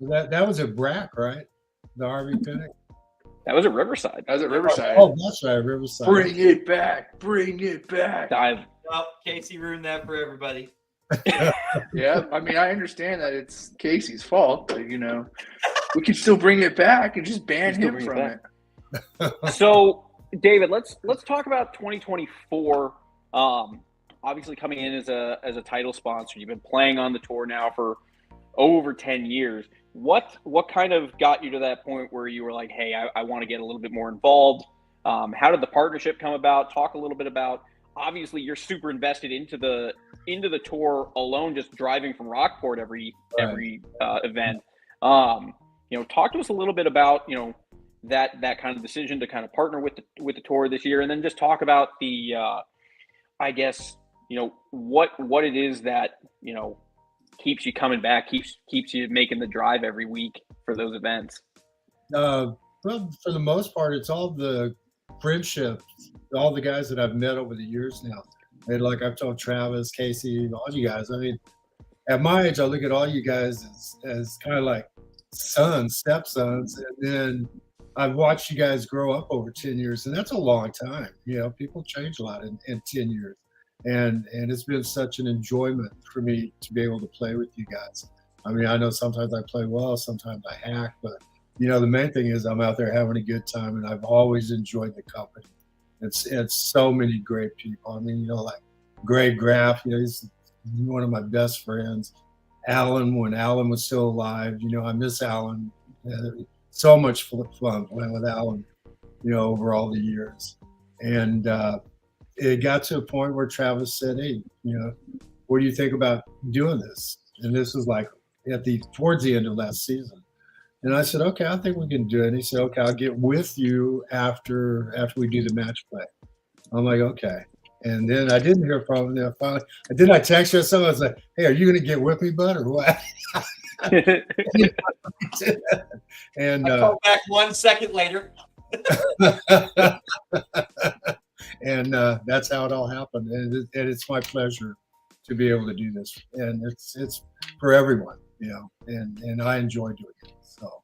S5: That was at Brack, right? The Harvey Pinnock.
S1: That was at Riverside.
S6: I was at Riverside.
S5: Oh, that's right, Riverside.
S6: Bring it back. Bring it back.
S1: Dive.
S4: Oh, Casey ruined that for everybody.
S6: Yeah. I mean, I understand that it's Casey's fault, but, we can still bring it back and just ban
S1: Still
S6: him
S1: bring it
S6: from
S1: back.
S6: it.
S1: So, David, let's talk about 2024. Obviously, coming in as a title sponsor, you've been playing on the tour now for over 10 years. What kind of got you to that point where you were like, hey, I want to get a little bit more involved? How did the partnership come about? Talk a little bit about. Obviously, you're super invested into the tour alone, just driving from Rockport every event. Talk to us a little bit about that kind of decision to kind of partner with the tour this year, and then just talk about the I guess what it is that keeps you coming back, keeps you making the drive every week for those events.
S5: Well, for the most part, it's all the friendships, all the guys that I've met over the years now. And like I've told Travis, Casey, all you guys. I mean, at my age, I look at all you guys as kind of like sons, stepsons, and then I've watched you guys grow up over 10 years, and that's a long time. People change a lot in 10 years. And it's been such an enjoyment for me to be able to play with you guys. I mean, I know sometimes I play well, sometimes I hack, but the main thing is I'm out there having a good time, and I've always enjoyed the company. It's so many great people. I mean, like Greg Graff, he's one of my best friends. Alan, when Alan was still alive, I miss Alan. So much fun playing with Alan, over all the years. And it got to a point where Travis said, hey, what do you think about doing this? And this was like towards the end of last season. And I said, okay, I think we can do it. And he said, okay, I'll get with you after we do the match play. I'm like, okay. And then I didn't hear from him. Finally, I text you or something? I was like, hey, are you going to get with me, bud, or what? And
S4: I called back 1 second later.
S5: And that's how it all happened. And it's my pleasure to be able to do this. And it's for everyone, and I enjoy doing it. So,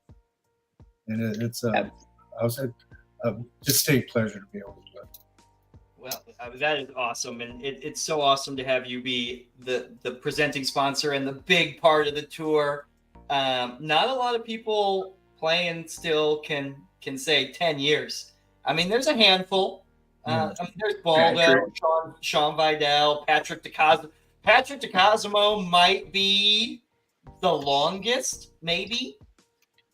S5: and it's a distinct pleasure to be able to do it.
S4: Well, that is awesome, and it's so awesome to have you be the presenting sponsor and the big part of the tour. Not a lot of people playing still can say 10 years. I mean, there's a handful. There's Baldo, Sean Vidal, Patrick DeCosimo. Patrick DeCosimo might be the longest, maybe.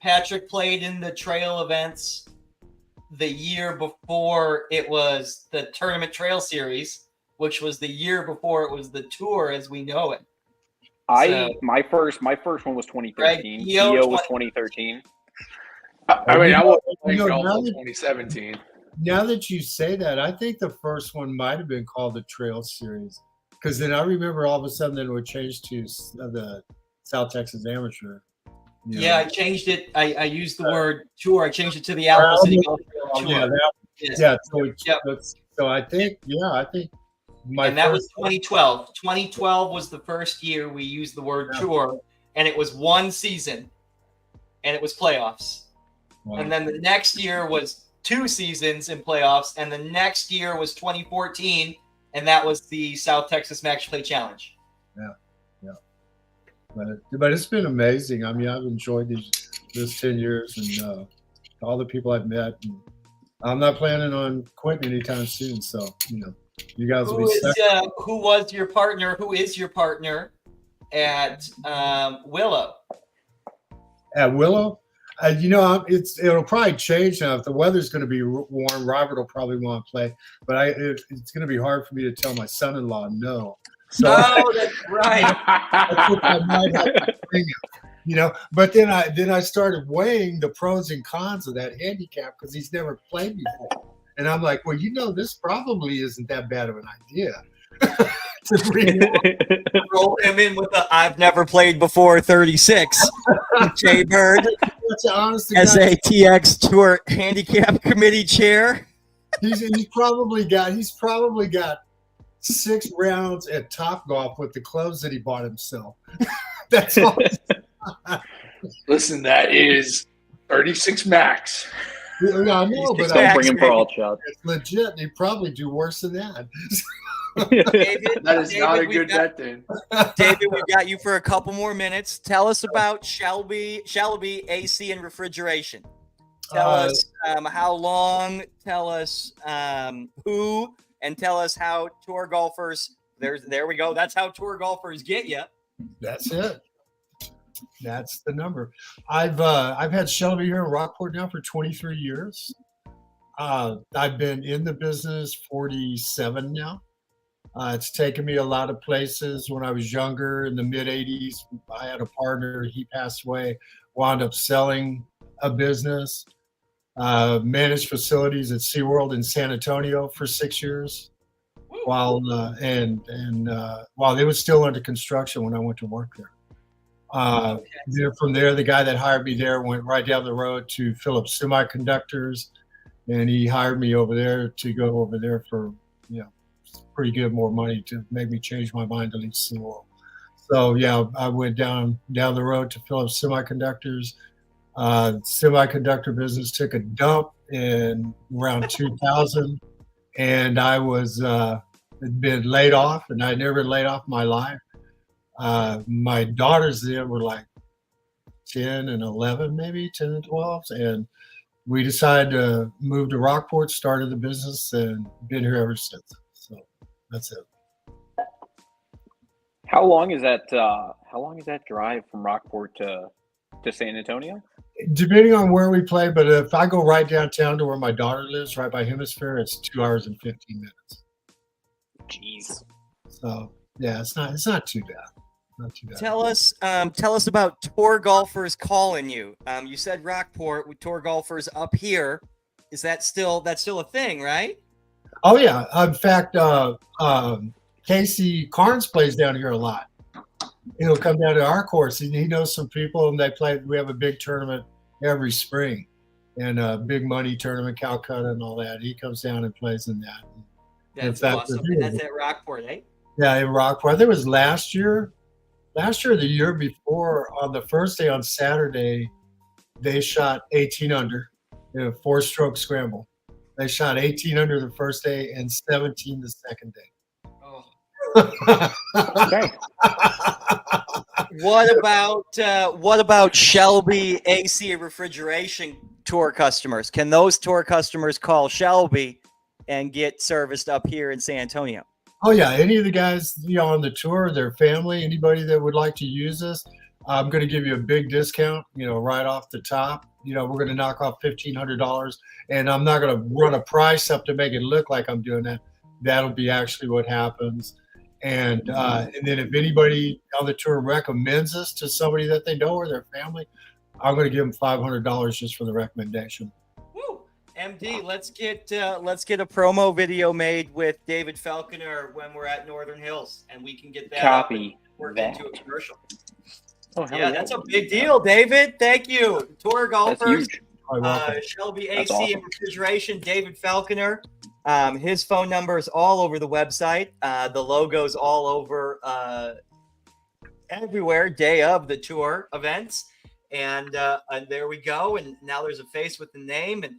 S4: Patrick played in the trail events the year before it was the Tournament Trail Series, which was the year before it was the tour as we know it.
S1: My first one was 2013. Theo was 2013.
S6: I mean, I was playing golf in 2017.
S5: Now that you say that, I think the first one might have been called the Trail Series, because then I remember all of a sudden it would change to the South Texas Amateur.
S4: Yeah, I changed it. I used the word tour. I changed it to the Alamo City Golf Tour.
S5: Yeah, so I think
S4: that was 2012. 2012 was the first year we used the word tour, and it was one season, and it was playoffs. Wow. And then the next year was 2 seasons in playoffs, and the next year was 2014, and that was the South Texas Match Play Challenge.
S5: Yeah. But it's been amazing. I mean, I've enjoyed this 10 years and all the people I've met. And I'm not planning on quitting anytime soon. So, you guys will be stuck.
S4: Who was your partner? Who is your partner at Willow?
S5: At Willow? It'll probably change now. If the weather's going to be warm, Robert will probably want to play. But it's going to be hard for me to tell my son-in-law no. So
S4: that's right.
S5: I might have to bring him. But then I started weighing the pros and cons of that handicap because he's never played before. And I'm like, well, this probably isn't that bad of an idea.
S4: Roll him in with the I've never played before 36. Jay Bird, SATX Tour Handicap Committee Chair.
S5: He's probably got 6 rounds at Topgolf with the clothes that he bought himself. That's all.
S6: Listen, that is 36 max.
S5: Yeah, I know, but
S1: Don't bring him for all shots.
S5: It's legit. They probably do worse than that.
S4: David,
S6: That is not a good bet, then.
S4: David, we've got you for a couple more minutes. Tell us about Shelby AC and Refrigeration. Tell us how long, tell us who, and tell us how tour golfers, there we go. That's how tour golfers get you.
S5: That's it. That's the number. I've had Shelby here in Rockport now for 23 years. I've been in the business 47 now. It's taken me a lot of places. When I was younger, in the mid 80s, I had a partner. He passed away, wound up selling a business, managed facilities at SeaWorld in San Antonio for 6 years while it was still under construction when I went to work there. From there, the guy that hired me there went right down the road to Phillips Semiconductors, and he hired me over there to go over there for, pretty good more money to make me change my mind to leave SeaWorld. So I went down the road to Phillips Semiconductors. Semiconductor business took a dump in around 2000, and I was had been laid off, and I never laid off in my life. My daughters then were like 10 and 11, maybe 10 and 12, and we decided to move to Rockport, started the business, and been here ever since. So that's it.
S1: How long is that drive from Rockport to San Antonio?
S5: Depending on where we play, but if I go right downtown to where my daughter lives, right by Hemisphere, it's 2 hours and 15 minutes.
S1: Jeez.
S5: So it's not too bad. Not too bad.
S4: Tell us about tour golfers calling you. You said Rockport with tour golfers up here. Is that's still a thing, right?
S5: Oh yeah. In fact, Casey Carnes plays down here a lot. He'll come down to our course. He knows some people, and we have a big tournament every spring, and a big money tournament, Calcutta and all that. He comes down and plays in that.
S4: That's awesome. And that's at Rockport, eh?
S5: Yeah, in Rockport. I think it was last year or the year before. On the first day, on Saturday, they shot 18 under in a 4-stroke scramble. They shot 18 under the first day and 17 the second day.
S1: Okay.
S4: What about Shelby AC and Refrigeration tour customers? Can those tour customers call Shelby and get serviced up here in San Antonio?
S5: Oh yeah, any of the guys on the tour, their family, anybody that would like to use this, I'm going to give you a big discount. Right off the top. We're going to knock off $1,500, and I'm not going to run a price up to make it look like I'm doing that. That'll be actually what happens. And then if anybody on the tour recommends us to somebody that they know or their family, I'm going to give them $500 just for the recommendation.
S4: Woo! MD, let's get a promo video made with David Falconer when we're at Northern Hills, and we can get that worked into a commercial.
S1: Oh,
S4: yeah, that's a big deal, David. Thank you. Tour golfers, Shelby AC
S1: awesome.
S4: and Refrigeration, David Falconer. His phone number is all over the website. The logo's all over everywhere, day of the tour events. And there we go. And now there's a face with the name. And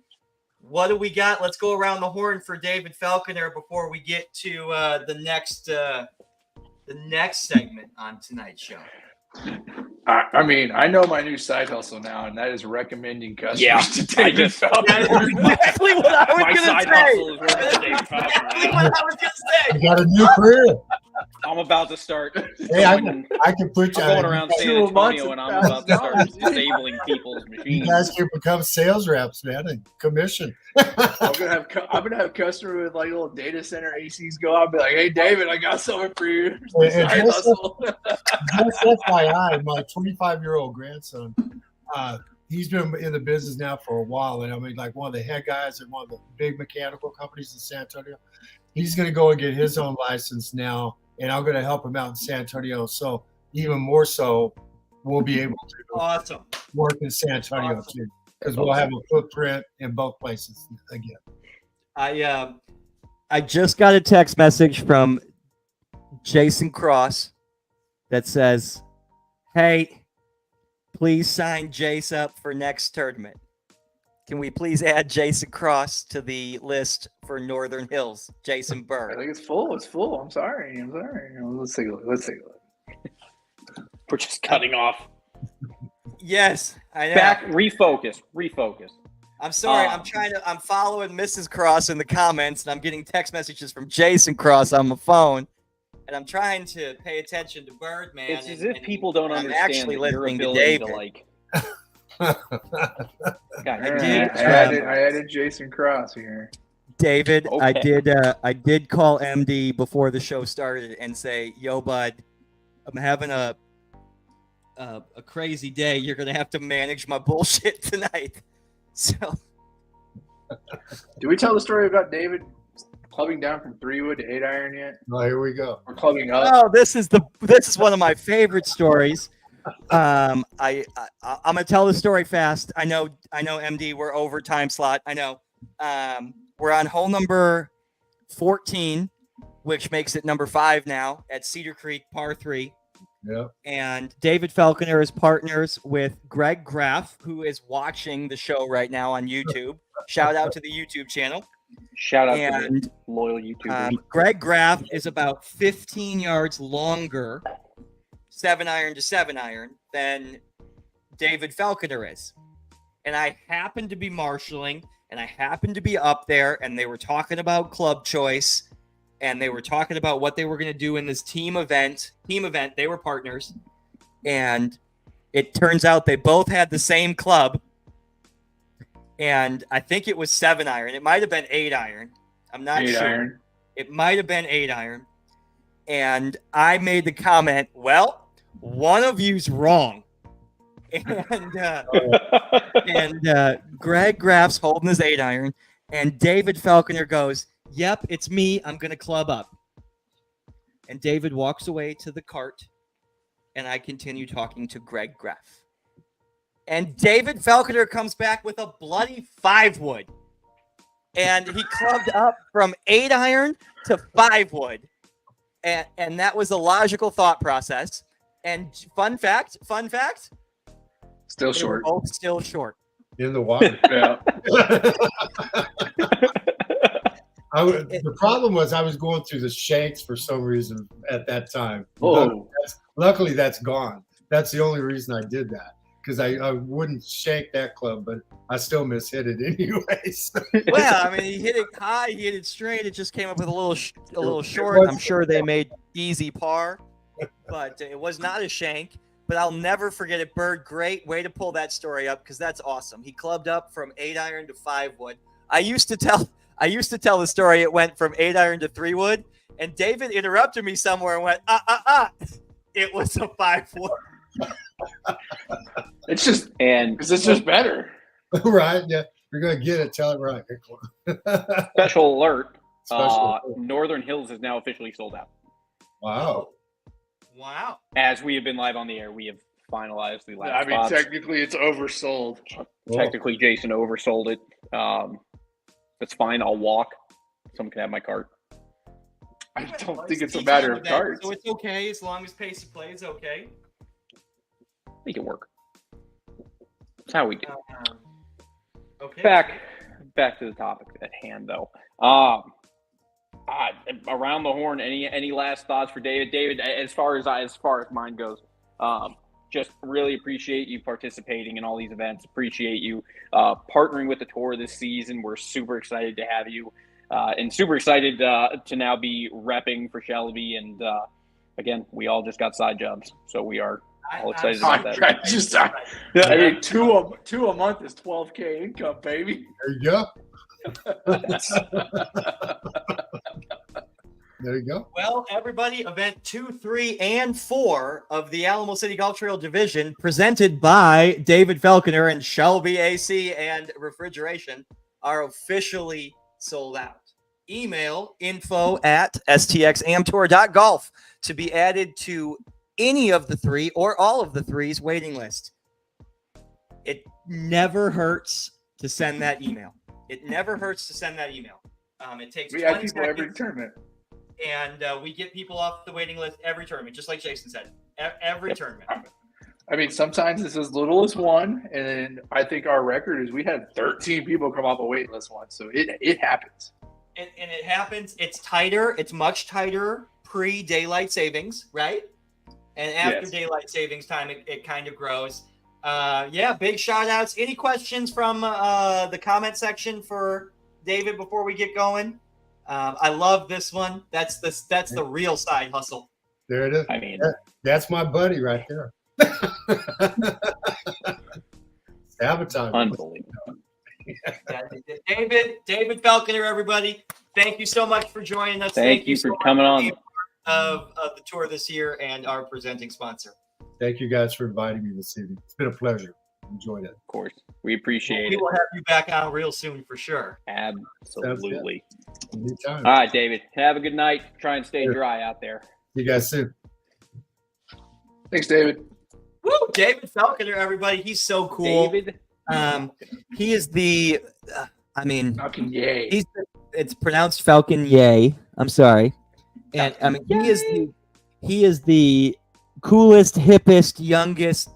S4: what do we got? Let's go around the horn for David Falconer before we get to the next segment on tonight's show.
S6: I know my new side hustle now, and that is recommending customers to David Falconer.
S4: That's exactly what I was going to say.
S1: Exactly what I was going to say.
S4: Exactly what I was going to say.
S5: You got a new career.
S1: I'm about to start.
S5: Hey, I can put you.
S1: I'm going around San
S6: 2 months
S1: Antonio,
S6: and
S1: and I'm about to start
S6: $1,000.
S1: disabling people's
S5: You
S1: machines.
S5: guys can become sales reps, man, and commission.
S6: I'm gonna have customer with like little data center ACs go out and be like, "Hey, David, I got something for you."
S5: And
S6: Side hustle.
S5: Just FYI, my 25-year-old grandson, he's been in the business now for a while, and I mean, like one of the head guys at one of the big mechanical companies in San Antonio. He's going to go and get his own license now, and I'm going to help him out in San Antonio. So even more so, we'll be able to
S4: Awesome.
S5: work in San Antonio too, because we'll have a footprint in both places again.
S3: I just got a text message from Jason Cross that says, "Hey, please sign Jace up for next tournament. Can we please add Jason Cross to the list for Northern Hills? Jason
S6: I
S3: Bird."
S6: think it's full. It's full. I'm sorry. Let's take a look.
S1: We're just cutting off.
S3: Yes, I know.
S1: Back, refocus.
S3: I'm sorry. I'm following Mrs. Cross in the comments, and I'm getting text messages from Jason Cross on my phone, and I'm trying to pay attention to Birdman.
S1: It's as if people don't
S3: I'm
S1: understand
S3: actually
S1: that your
S3: listening to
S1: ability to
S3: David.
S1: like.
S6: All
S1: God,
S6: right,
S3: did,
S6: I added Jason Cross here.
S3: David,
S1: Okay.
S3: I did call MD before the show started and say, "Yo, bud, I'm having a crazy day. You're gonna have to manage my bullshit tonight." So
S6: Did we tell the story about David clubbing down from 3-wood to 8-iron yet?
S5: Oh, here we go.
S6: Or clubbing up?
S3: oh, this is one of my favorite stories. I'm gonna tell the story fast. I know, MD, we're over time slot. I know. We're on hole number 14, which makes it number 5 now at Cedar Creek, par 3.
S5: Yeah.
S3: And David Falconer is partners with Greg Graff, who is watching the show right now on YouTube. Shout out to the YouTube channel.
S1: Shout out to
S3: And
S1: the loyal YouTubers.
S3: Greg Graff is about 15 yards longer, 7-iron to 7-iron, than David Falconer is. And I happened to be marshaling, and I happened to be up there, and they were talking about club choice, and they were talking about what they were going to do in this team event. They were partners, and it turns out they both had the same club, and I think it was 7-iron. It might have been 8-iron. I'm not
S6: 8-iron.
S3: sure. It might have been 8-iron. And I made the comment, well, one of you's wrong. And Greg Graff's holding his 8-iron, and David Falconer goes, "Yep, it's me. I'm going to club up." And David walks away to the cart, and I continue talking to Greg Graff. And David Falconer comes back with a bloody 5-wood. And he clubbed up from 8-iron to 5-wood. And that was a logical thought process. And fun fact,
S6: Still
S3: they were
S6: short.
S3: both still short.
S5: In the water.
S6: Yeah.
S5: The problem was I was going through the shanks for some reason at that time.
S1: Oh.
S5: Luckily, that's gone. That's the only reason I did that, because I wouldn't shank that club, but I still mishit it anyways.
S3: Well, I mean, he hit it high, he hit it straight. It just came up with a little short. I'm sure they made easy par, but it was not a shank. But I'll never forget it. Bird, great way to pull that story up, because that's awesome. He clubbed up from 8-iron to 5-wood. I used to tell the story. It went from 8-iron to 3-wood, and David interrupted me somewhere and went, it was a 5-wood.
S6: It's just
S1: And
S6: because it's just better.
S5: Right? Yeah. You're going to get it. Tell it right.
S1: special alert,
S5: Special.
S1: Northern Hills is now officially sold out.
S5: Wow.
S3: Wow.
S1: As we have been live on the air, we have finalized the last
S6: I mean,
S1: spots.
S6: technically, it's oversold.
S1: Technically, Jason oversold it. That's fine. I'll walk. Someone can have my cart.
S6: I don't think it's a matter of cards.
S3: So it's okay as long as pace of play is okay.
S1: Make it work. That's how we do.
S3: Okay.
S1: Back to the topic at hand, though. Around the horn. Any last thoughts for David? David, as far as mine goes, just really appreciate you participating in all these events. Appreciate you partnering with the tour this season. We're super excited to have you, and super excited to now be repping for Shelby. And again, we all just got side jobs, so we are all excited
S6: I,
S1: about that.
S6: I mean, two a month is 12K income, baby.
S5: There you go. There you go.
S4: Well, everybody, event 2, 3, and 4 of the Alamo City Golf Trail Division, presented by David Falconer and Shelby AC and Refrigeration, are officially sold out. Email info@stxamtour.golf to be added to any of the 3 or all of the 3's waiting list. It never hurts to send that email. It never hurts to send that email. It takes
S6: We have
S4: 20
S6: people every
S4: seconds.
S6: tournament.
S4: And we get people off the waiting list every tournament, just like Jason said. Every tournament.
S6: I mean, sometimes it's as little as 1, and then I think our record is we had 13 people come off a waiting list once, so it happens.
S4: And it happens. It's tighter. It's much tighter pre-daylight savings, right? And after
S6: Yes.
S4: daylight savings time, it kind of grows. Big shout outs. Any questions from the comment section for David before we get going? I love this one. That's the real side hustle.
S5: There it is.
S1: I mean,
S5: That's my buddy right there. Sabotage.
S1: unbelievable.
S4: David Falconer, everybody. Thank you so much for joining us.
S1: Thank you
S4: so
S1: for
S4: much
S1: coming on.
S4: being part of the tour this year and our presenting sponsor.
S5: Thank you guys for inviting me this evening. It's been a pleasure. Enjoyed it.
S1: Of course, we appreciate
S4: We
S1: it.
S4: will have you back on real soon for sure.
S1: Absolutely.
S5: Anytime.
S1: All right, David. Have a good night. Try and stay dry out there.
S5: See you guys soon.
S6: Thanks, David.
S4: Woo! David Falconer, everybody. He's so cool.
S1: David.
S4: He is the.
S6: Fucking yay.
S4: It's pronounced Falcon Yay. I'm sorry. And I mean, he is the coolest, hippest, youngest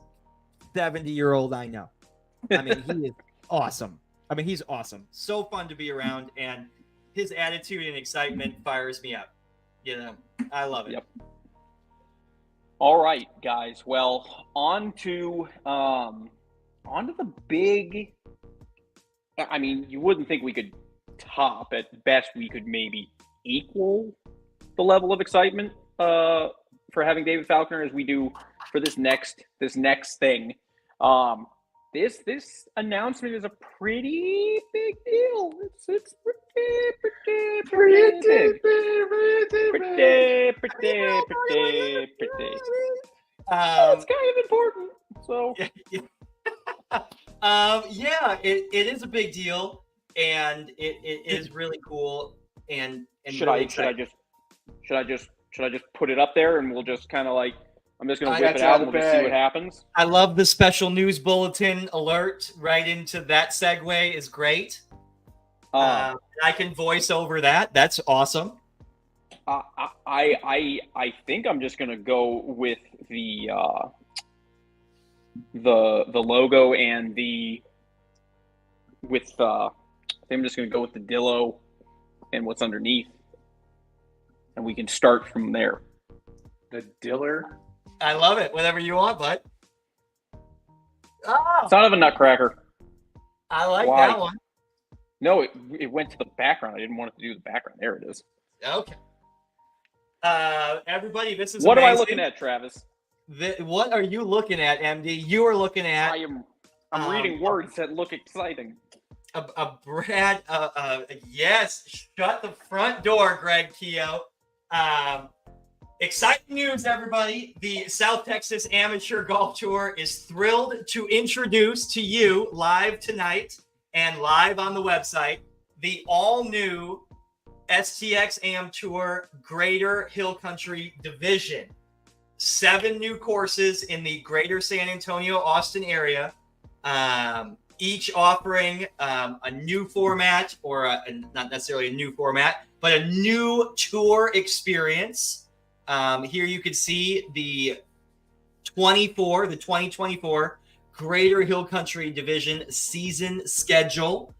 S4: 70-year-old I know. I mean, he is awesome. I mean, he's awesome. So fun to be around, and his attitude and excitement fires me up. You know, I love it.
S1: Yep. All right, guys. Well, on to the big. I mean, you wouldn't think we could top. At best, we could maybe equal the level of excitement for having David Falconer as we do for this next thing. This announcement is a pretty big deal. It's pretty big. Pretty. It's kind of important. So
S4: it is a big deal, and it is really cool. And
S1: should
S4: really
S1: I just put it up there and we'll just kind of like I'm just gonna
S6: I
S1: whip
S6: got
S1: it
S6: you
S1: out
S6: out
S1: and
S6: of
S1: we'll
S6: the
S1: just see
S6: bag.
S1: what happens.
S4: I love the special news bulletin alert right into that segue is great. I can voice over that. That's awesome.
S1: I think I'm just gonna go with the logo and I think I'm just gonna go with the Dillo and what's underneath, and we can start from there.
S6: The Diller.
S4: I love it. Whatever you want, bud. Oh,
S1: Son of a nutcracker.
S4: I like
S1: Why?
S4: that one.
S1: No, it went to the background. I didn't want it to do the background. There it is.
S4: Okay. Everybody, this is
S1: What am I
S4: amazing.
S1: looking at, Travis?
S4: What are you looking at, MD? You are looking at
S1: I'm reading words that look exciting.
S4: a Brad. Yes. Shut the front door, Greg Keogh. Exciting news, everybody. The South Texas Amateur Golf Tour is thrilled to introduce to you live tonight and live on the website the all-new STX Am Tour Greater Hill Country Division. 7 new courses in the Greater San Antonio, Austin area, each offering a new format, or not necessarily a new format, but a new tour experience. Here you can see the 2024 Greater Hill Country Division season schedule.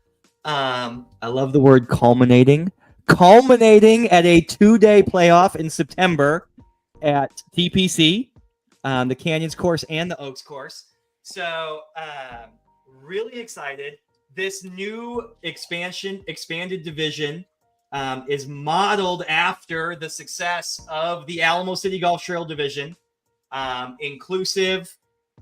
S4: I love the word culminating at a 2-day playoff in September at TPC, the Canyons course and the Oaks course. So really excited. This new expanded division
S3: is modeled after the success of the Alamo City Golf Trail Division. Inclusive,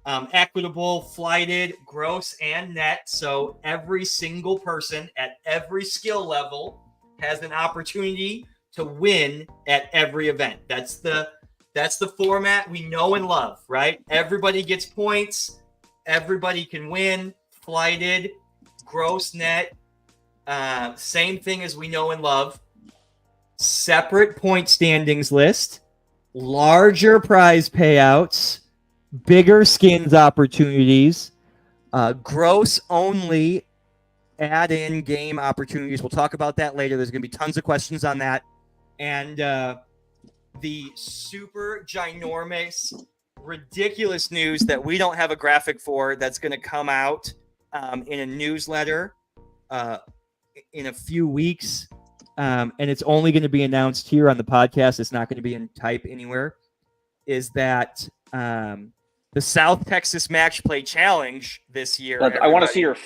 S3: equitable, flighted, gross, and net. So every single person at every skill level has an opportunity to win at every event. That's the format we know and love, right? Everybody gets points. Everybody can win. Flighted, gross, net. Same thing as we know and love. Separate point standings list. Larger prize payouts. Bigger skins opportunities. Gross only add-in game opportunities. We'll talk about that later. There's going to be tons of questions on that. And the super ginormous, ridiculous news that we don't have a graphic for that's going to come out in a newsletter in a few weeks. And it's only going to be announced here on the podcast. It's not going to be in type anywhere. Is that the South Texas Match Play Challenge this year?
S1: I want to see your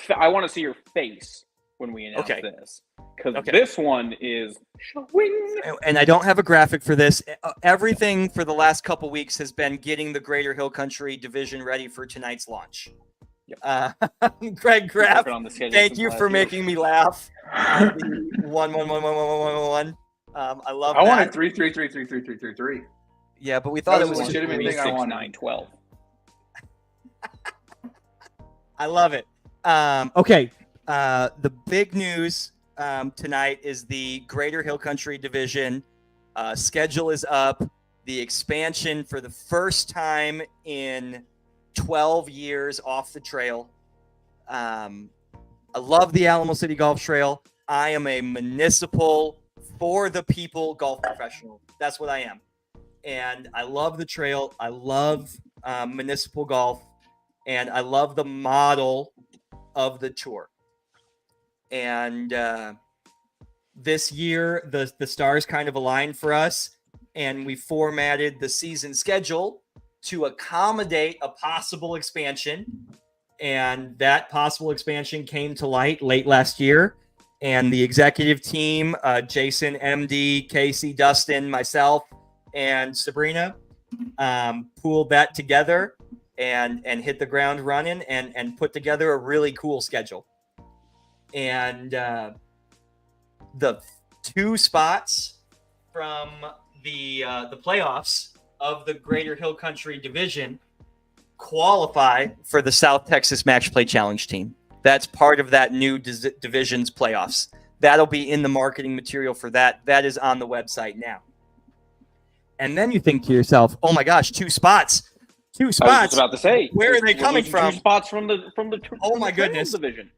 S1: face when we announce this, because this one is showing.
S3: And I don't have a graphic for this. Everything for the last couple weeks has been getting the Greater Hill Country division ready for tonight's launch. Greg Graff, thank you for making me laugh. 1-1-1-1-1-1-1-1. I love.
S6: I wanted 3-3-3-3-3-3-3-3.
S3: Yeah, but we thought it was
S6: a legitimate thing. I want
S1: 9-12.
S3: I love it. Okay. The big news tonight is the Greater Hill Country Division. Schedule is up. The expansion for the first time in 12 years off the trail. I love the Alamo City Golf Trail. I am a municipal, for the people golf professional. That's what I am. And I love the trail. I love municipal golf. And I love the model of the tour. And this year, the stars kind of aligned for us. And we formatted the season schedule to accommodate a possible expansion. And that possible expansion came to light late last year. And the executive team, Jason, MD, Casey, Dustin, myself, and Sabrina, pooled that together and hit the ground running and put together a really cool schedule. And the two spots from the playoffs of the Greater Hill Country Division qualify for the South Texas Match Play Challenge team. That's part of that new division's playoffs. That'll be in the marketing material for that. That is on the website now. And then you think to yourself, "Oh my gosh, two spots! Two spots!"
S1: I was just about to say,
S3: where are they coming from?
S1: 2 spots from the
S3: Oh my goodness
S1: division.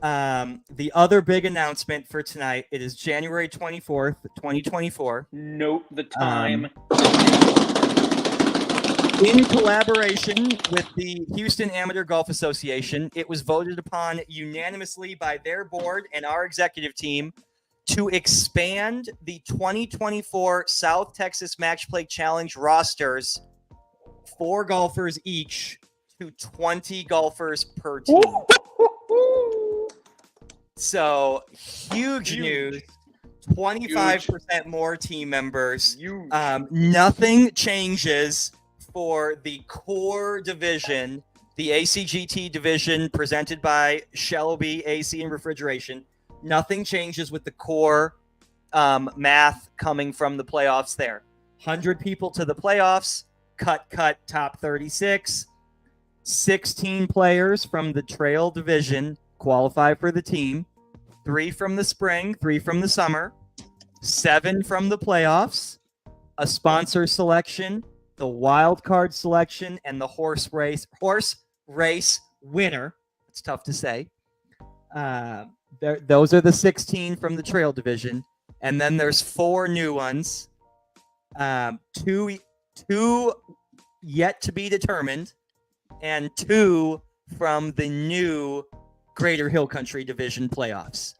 S3: The other big announcement for tonight, it is January 24th, 2024.
S1: Note the time.
S3: In collaboration with the Houston Amateur Golf Association, it was voted upon unanimously by their board and our executive team to expand the 2024 South Texas Match Play Challenge rosters, 4 golfers each, to 20 golfers per team. So huge news. 25% more team members. Nothing changes for the core division, the ACGT division presented by Shelby AC and Refrigeration. Nothing changes with the core math coming from the playoffs there. 100 people to the playoffs, cut top 36. 16 players from the trail division qualify for the team. 3 from the spring, 3 from the summer. 7 from the playoffs. A sponsor selection, the wild card selection, and the horse race winner. It's tough to say. Those are the 16 from the trail division, and then there's 4 new ones. Two yet to be determined, and 2 from the new Greater Hill Country Division playoffs.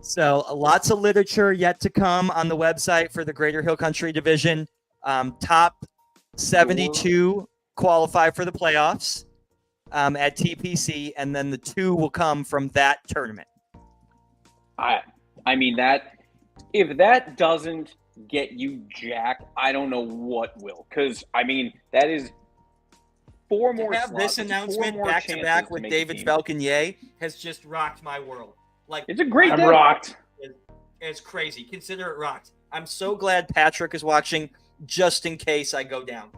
S3: So lots of literature yet to come on the website for the Greater Hill Country Division. Top 72 qualify for the playoffs at TPC, and then the 2 will come from that tournament.
S1: I mean, that If that doesn't get you jacked, I don't know what will. Because I mean, that is four more.
S4: To have
S1: slots.
S4: this
S1: It's four
S4: announcement
S1: more
S4: back to
S1: chances
S4: back with
S1: make the
S4: David
S1: team.
S4: Falconier has just rocked my world. Like,
S1: It's a great
S6: I'm
S1: day.
S6: rocked.
S4: it's crazy. Consider it rocked. I'm so glad Patrick is watching, just in case I go down.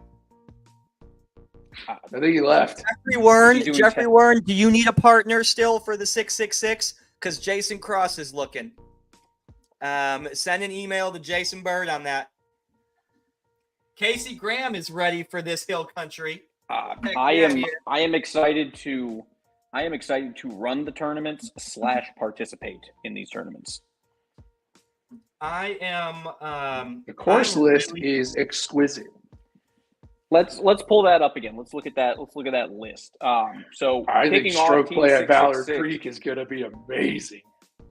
S6: I think he left.
S1: He's doing
S4: Jeffrey Warren, do you need a partner still for the 666? Because Jason Cross is looking. Send an email to Jason Bird on that. Casey Graham is ready for this hill country.
S1: I am excited to run the tournaments / participate in these tournaments.
S4: I am.
S6: The course list is exquisite.
S1: Let's pull that up again. Let's look at that. Let's look at that list. So
S6: I think
S1: kicking off
S6: stroke
S1: Team
S6: play at Valor
S1: 666.
S6: Creek is going to be amazing.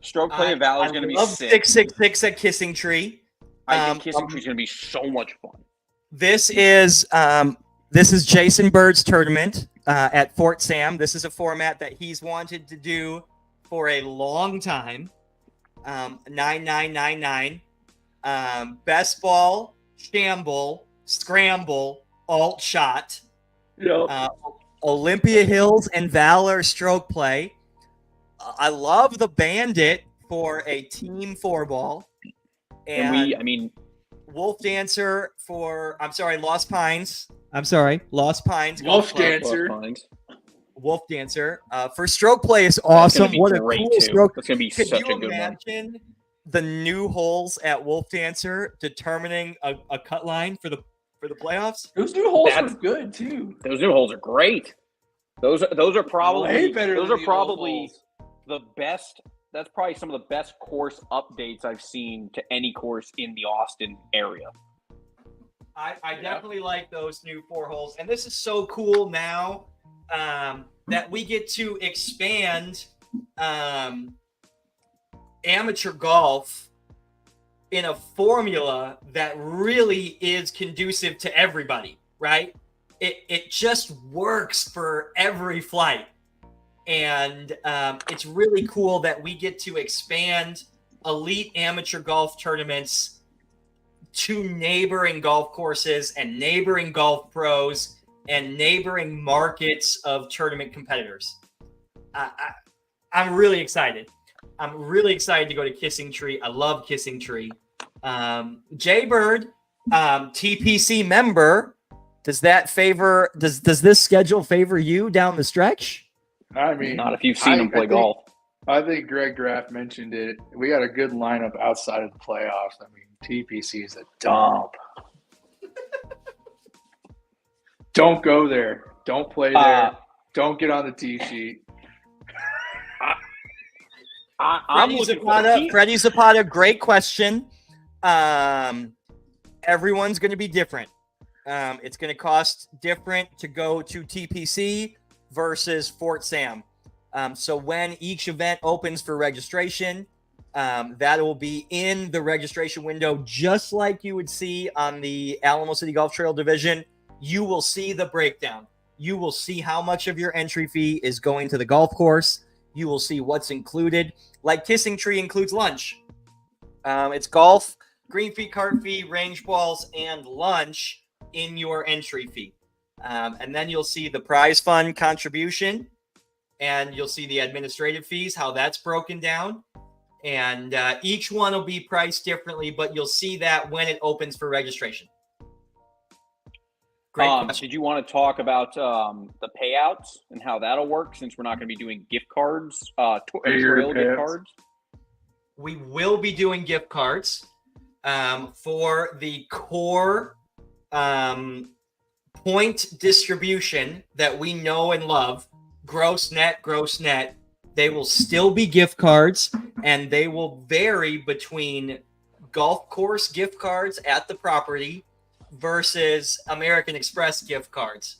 S1: Stroke play at Valor is going to be
S4: love
S1: sick.
S4: 666 at Kissing Tree.
S1: I think Kissing Tree is going to be so much fun.
S4: This is Jason Bird's tournament at Fort Sam. This is a format that he's wanted to do for a long time. 9999. Best ball, shamble, scramble, alt shot. Olympia Hills and Valor stroke play. I love the Bandit for a team 4-ball. And Wolf Dancer for, Lost Pines. Lost Pines.
S6: Wolf Dancer.
S4: Wolf Dancer. For stroke play is awesome. What a cool stroke.
S1: That's going to be
S4: Could
S1: such
S4: you
S1: a good one.
S4: imagine the new holes at Wolf Dancer determining a cut line for the playoffs?
S6: Those new holes are good too.
S1: Those new holes are great. Those are probably
S6: Way better
S1: those
S6: than
S1: are
S6: the
S1: probably
S6: old holes.
S1: the best. That's probably some of the best course updates I've seen to any course in the Austin area.
S4: I definitely like those new 4 holes, and this is so cool now that we get to expand amateur golf in a formula that really is conducive to everybody, right? It just works for every flight. And it's really cool that we get to expand elite amateur golf tournaments to neighboring golf courses and neighboring golf pros and neighboring markets of tournament competitors. I'm really excited. I'm really excited to go to Kissing Tree. I love Kissing Tree. Jay Bird, TPC member, does this schedule favor you down the stretch?
S6: I mean,
S1: Not if you've seen him play golf.
S6: I think Greg Graff mentioned it. We got a good lineup outside of the playoffs. I mean, TPC is a dump. Don't go there. Don't play there. Don't get on the tee sheet.
S4: Freddie Zapata, great question. Everyone's going to be different. It's going to cost different to go to TPC versus Fort Sam. So when each event opens for registration, that will be in the registration window, just like you would see on the Alamo City Golf Trail division. You will see the breakdown. You will see how much of your entry fee is going to the golf course. You will see what's included. Like Kissing Tree includes lunch. It's golf, green fee, cart fee, range balls, and lunch in your entry fee. And then you'll see the prize fund contribution, and you'll see the administrative fees, how that's broken down. And each one will be priced differently, but you'll see that when it opens for registration. Great question.
S1: Did you want to talk about the payouts and how that'll work, since we're not going to be doing gift cards, trail gift cards?
S4: We will be doing gift cards for the core point distribution that we know and love. Gross net. They will still be gift cards, and they will vary between golf course gift cards at the property versus American Express gift cards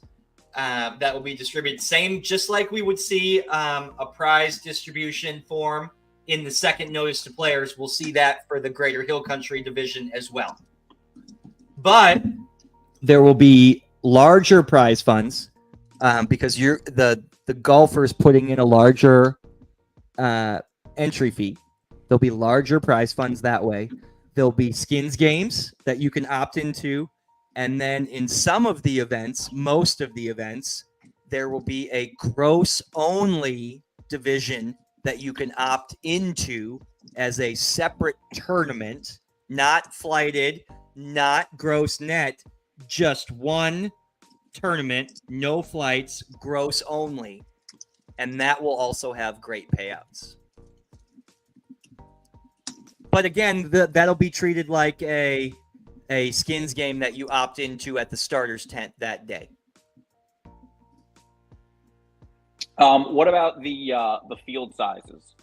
S4: that will be distributed. Same, just like we would see a prize distribution form in the second notice to players. We'll see that for the Greater Hill Country division as well. But there will be larger prize funds because the golfers putting in a larger entry fee.
S3: There'll be larger prize funds that way. There'll be skins games that you can opt into. And then in some of the events, most of the events, there will be a gross only division that you can opt into as a separate tournament, not flighted, not gross net, just one tournament, no flights, gross only. And that will also have great payouts. But again, that'll be treated like a skins game that you opt into at the starter's tent that day.
S1: What about the field sizes?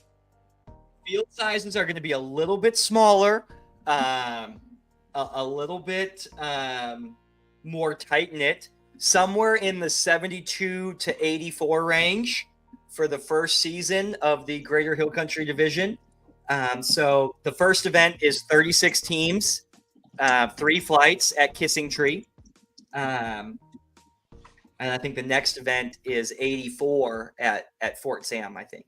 S3: Field sizes are going to be a little bit smaller, a little bit more tight knit, somewhere in the 72 to 84 range for the first season of the Greater Hill Country Division. So the first event is 36 teams, 3 flights at Kissing Tree. And I think the next event is 84 at Fort Sam, I think.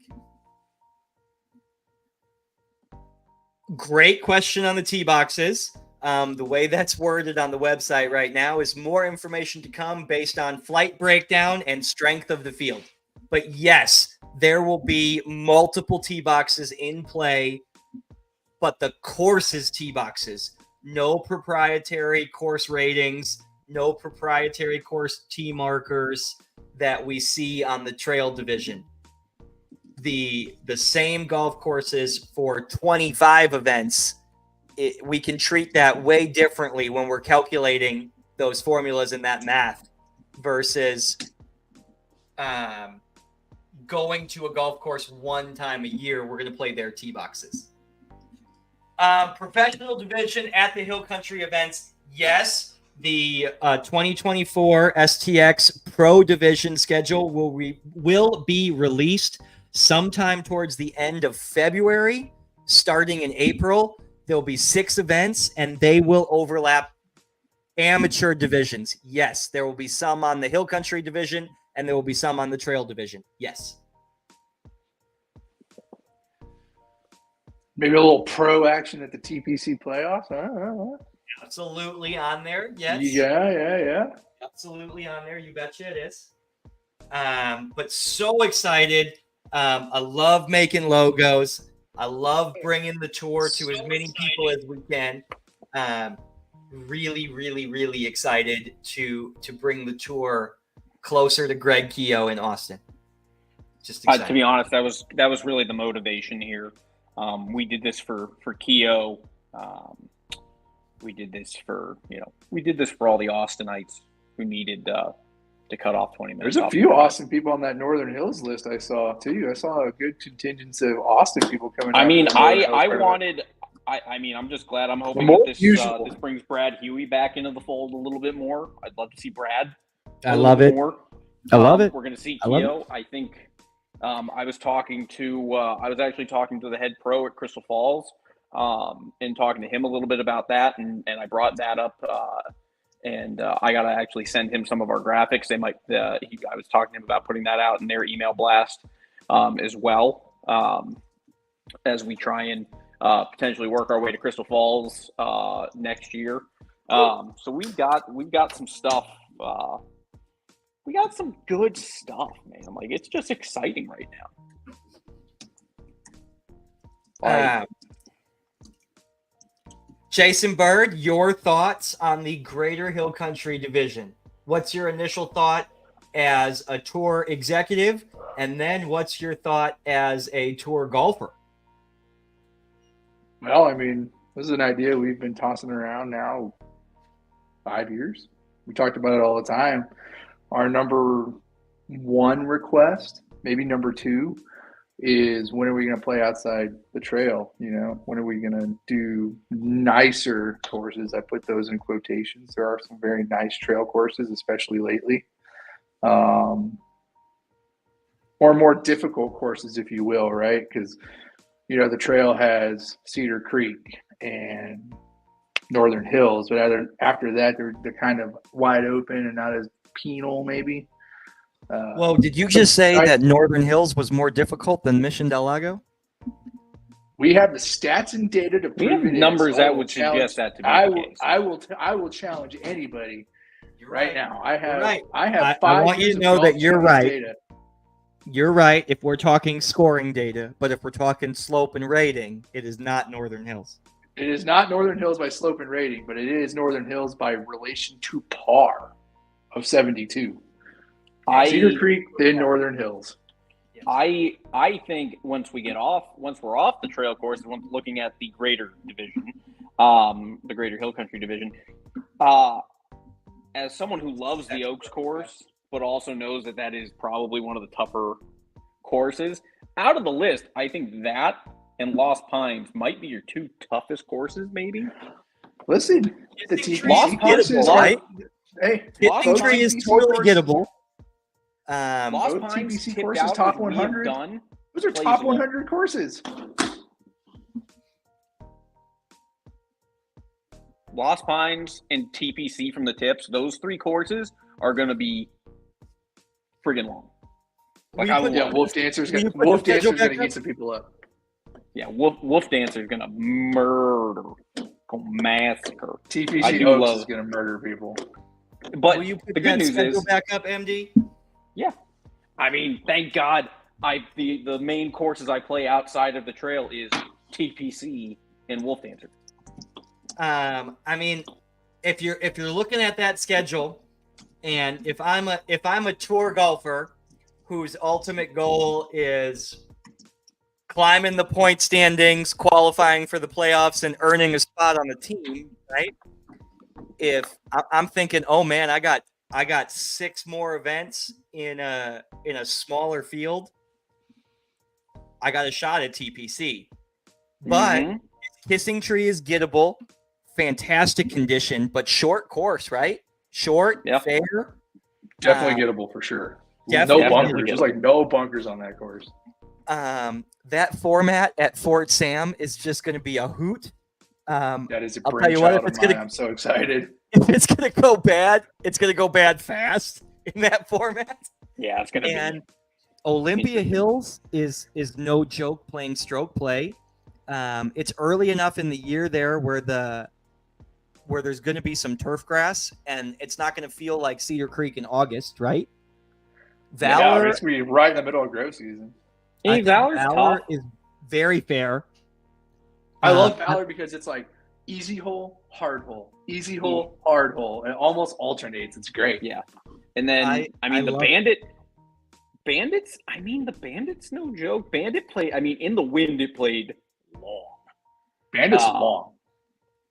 S3: Great question on the tee boxes. The way that's worded on the website right now is more information to come based on flight breakdown and strength of the field. But yes, there will be multiple tee boxes in play, but the courses tee boxes, no proprietary course ratings, no proprietary course tee markers that we see on the trail division. The same golf courses for 25 events, we can treat that way differently when we're calculating those formulas and that math versus going to a golf course one time a year. We're going to play their tee boxes. Professional division at the Hill Country events, yes. The 2024 STX Pro Division schedule will be released sometime towards the end of February. Starting in April, there'll be 6 events, and they will overlap amateur divisions. Yes, there will be some on the Hill Country Division, and there will be some on the Trail Division. Yes.
S6: Maybe a little pro action at the TPC playoffs.
S3: Absolutely on there. Yes.
S6: Yeah.
S3: Absolutely on there. You betcha it is. But so excited. I love making logos. I love bringing the tour to as many people as we can. Really excited to bring the tour closer to Greg Keogh in Austin. Just excited.
S1: To be honest, that was really the motivation here. We did this for Keogh. We did this for all the Austinites who needed to cut off 20 minutes.
S6: There's a few Austin people on that Northern Hills list I saw too. I saw a good contingent of Austin people coming.
S1: I mean, I'm just glad. I'm hoping that this brings Brad Huey back into the fold a little bit more. I'd love to see Brad.
S3: I love it. I love it.
S1: We're going to see Keogh. I think I was actually talking to the head pro at Crystal Falls and talking to him a little bit about that. And I brought that up and I got to actually send him some of our graphics. I was talking to him about putting that out in their email blast as well as we try and potentially work our way to Crystal Falls next year. So we've got some stuff. We got some good stuff, man. Like, it's just exciting right now.
S3: Jason Bird, your thoughts on the Greater Hill Country Division? What's your initial thought as a tour executive? And then what's your thought as a tour golfer?
S6: Well, I mean, this is an idea we've been tossing around now 5 years. We talked about it all the time. Our number 1 request, maybe number 2, is when are we going to play outside the trail? You know, when are we going to do nicer courses? I put those in quotations. There are some very nice trail courses, especially lately. Or more difficult courses, if you will, right? Because, you know, the trail has Cedar Creek and Northern Hills, but after that, they're kind of wide open and not as penal, maybe.
S3: Well, did you just say that Northern Hills was more difficult than Mission Del Lago?
S6: We have the stats and data to
S1: We
S6: prove
S1: have
S6: it.
S1: numbers
S6: is.
S1: that would suggest that to be
S6: I
S1: the
S6: will.
S1: case.
S6: I will challenge anybody
S4: You're
S6: right now. I have.
S3: right.
S6: I have
S3: I
S6: 5
S3: want you
S6: years
S3: to
S6: of
S3: know that
S6: golf
S3: you're
S6: challenge
S3: right.
S6: Data.
S3: You're right if we're talking scoring data, but if we're talking slope and rating, it is not Northern Hills.
S6: It is not Northern Hills by slope and rating, but it is Northern Hills by relation to par of 72. Cedar Creek, then Northern Hills.
S1: I think once we're off the trail course, once looking at the greater division, the Greater Hill Country division, as someone who loves the Oaks course, but also knows that is probably one of the tougher courses, out of the list, I think that and Lost Pines might be your 2 toughest courses, maybe.
S6: Listen, the
S3: Lost
S6: TPC
S3: Pines,
S6: courses,
S3: right?
S6: Hey,
S3: Kissing Tree is totally gettable.
S1: Lost
S6: both
S1: Pines
S6: TPC
S1: tipped
S6: courses
S1: out
S6: top
S1: as we have
S6: 100.
S1: done.
S6: Those are
S1: plays
S6: top
S1: long.
S6: 100 courses.
S1: Lost Pines and TPC from the tips, those 3 courses are going to be friggin' long. Like, I love
S6: Yeah,
S1: it.
S6: Wolf Dancer's
S3: Will you
S6: gonna
S3: put the
S6: Wolf
S3: schedule
S6: Dancer's
S3: back
S6: gonna
S3: up?
S6: eat some people up.
S1: Yeah, Wolf Dancer is going to murder, go massacre. I
S6: TPC
S1: do
S6: Oaks
S1: love-
S6: is gonna murder people.
S1: But
S3: Will you put
S1: the good
S3: that
S1: news
S3: schedule
S1: is,
S3: back up, MD?
S1: I mean, thank God, the main courses I play outside of the trail is TPC and Wolf Dancer.
S3: I mean, if you're looking at that schedule, and if I'm a tour golfer whose ultimate goal is climbing the point standings, qualifying for the playoffs, and earning a spot on the team, right? If I'm thinking, oh man, I got 6 more events in a smaller field, I got a shot at TPC. But
S1: Mhm.
S3: Kissing Tree is gettable, fantastic condition, but short course, right? Short,
S1: Yep.
S3: fair.
S6: Definitely gettable for sure.
S3: Definitely
S6: No bunkers.
S1: gettable.
S6: There's like no bunkers on that course.
S3: That format at Fort Sam is just going to be a hoot.
S6: That is a
S3: I'll tell you what,
S6: brainchild
S3: if
S6: of
S3: it's
S6: mine.
S3: gonna-
S6: I'm so excited.
S3: If it's going to go bad, it's going to go bad fast in that format.
S1: Yeah, it's going to be.
S3: And Olympia Hills is no joke playing stroke play. It's early enough in the year there where there's going to be some turf grass, and it's not going to feel like Cedar Creek in August, right?
S6: Yeah,
S3: Valor,
S6: it's gonna be right in the middle of grow season.
S3: I think
S1: Valor's
S3: Valor
S1: tough.
S3: is very fair.
S6: I love Valor because it's like easy hole, hard hole, easy hole, hard hole, and it almost alternates. It's great.
S1: Yeah. And then,
S3: I
S1: the
S3: love
S1: Bandits, the Bandits, no joke. Bandit played, in the wind, it played long.
S6: Bandits are long.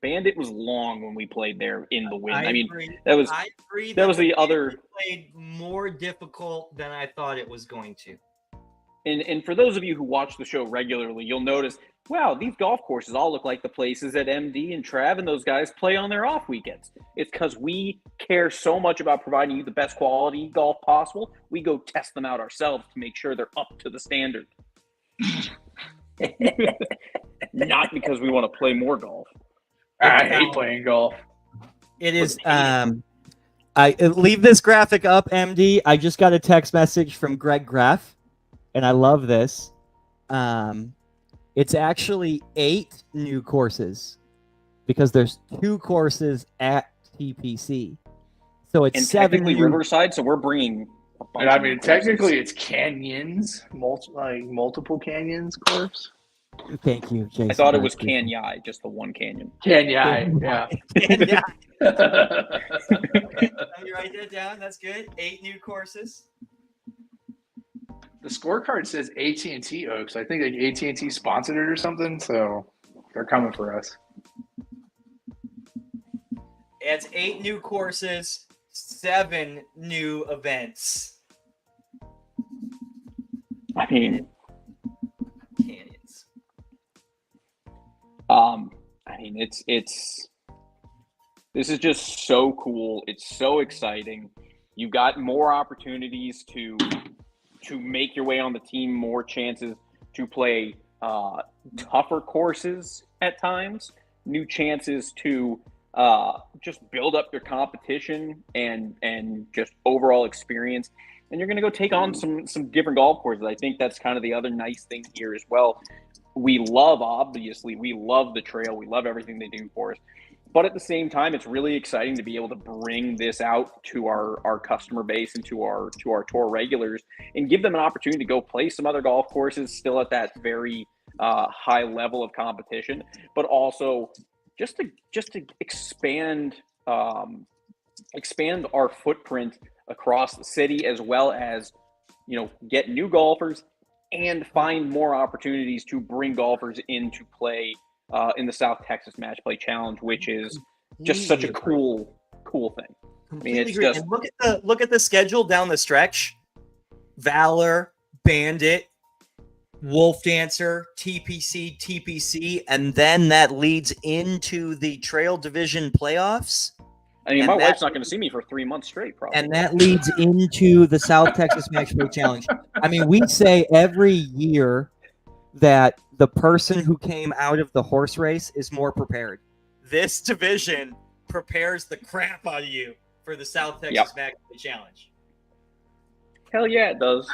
S1: Bandit was long when we played there in the wind.
S3: agree.
S1: that was
S3: I agree.
S1: that was the other.
S3: played more difficult than I thought it was going to.
S1: And for those of you who watch the show regularly, you'll notice, wow, these golf courses all look like the places that MD and Trav and those guys play on their off weekends. It's because we care so much about providing you the best quality golf possible. We go test them out ourselves to make sure they're up to the standard. Not because we want to play more golf.
S6: I hate playing golf.
S3: It is. I leave this graphic up, MD. I just got a text message from Greg Graff, and I love this. It's actually 8 new courses because there's 2 courses at TPC, so it's
S1: And
S3: 7
S1: technically
S3: new.
S1: Riverside, so we're bringing a bunch
S6: And
S1: of new courses.
S6: technically, it's canyons, multiple canyons course.
S3: Thank you, Jason.
S1: I thought it was
S3: That's good.
S1: Canyai, just the one canyon.
S6: Canyon, yeah.
S3: Yeah.
S6: yeah.
S3: Let me write that down. That's good. 8 new courses.
S6: The scorecard says AT&T Oaks. I think like AT&T sponsored it or something, so they're coming for us.
S3: It's 8 new courses, 7 new events.
S1: Canyons. It's this is just so cool. It's so exciting. You got more opportunities to make your way on the team, more chances to play tougher courses at times, new chances to just build up your competition and just overall experience. And you're going to go take on some different golf courses. I think that's kind of the other nice thing here as well. we love, obviously, we love the trail. We love everything they do for us. But at the same time, it's really exciting to be able to bring this out to our customer base and to our tour regulars and give them an opportunity to go play some other golf courses still at that very high level of competition, but also just to expand our footprint across the city, as well as, get new golfers and find more opportunities to bring golfers into play in the South Texas Match Play Challenge, which is just such a cool thing.
S3: Completely
S1: it's
S3: agree.
S1: just-
S3: And look at the schedule down the stretch. Valor, Bandit, Wolf Dancer, TPC, and then that leads into the Trail Division playoffs.
S1: I mean,
S3: And
S1: my
S3: that-
S1: wife's not going to see me for 3 months straight, probably.
S3: And that leads into the South Texas Match Play Challenge. I mean, we say every year that the person who came out of the horse race is more prepared. This division prepares the crap out of you for the South Texas Match Play Challenge.
S1: Hell yeah, it does.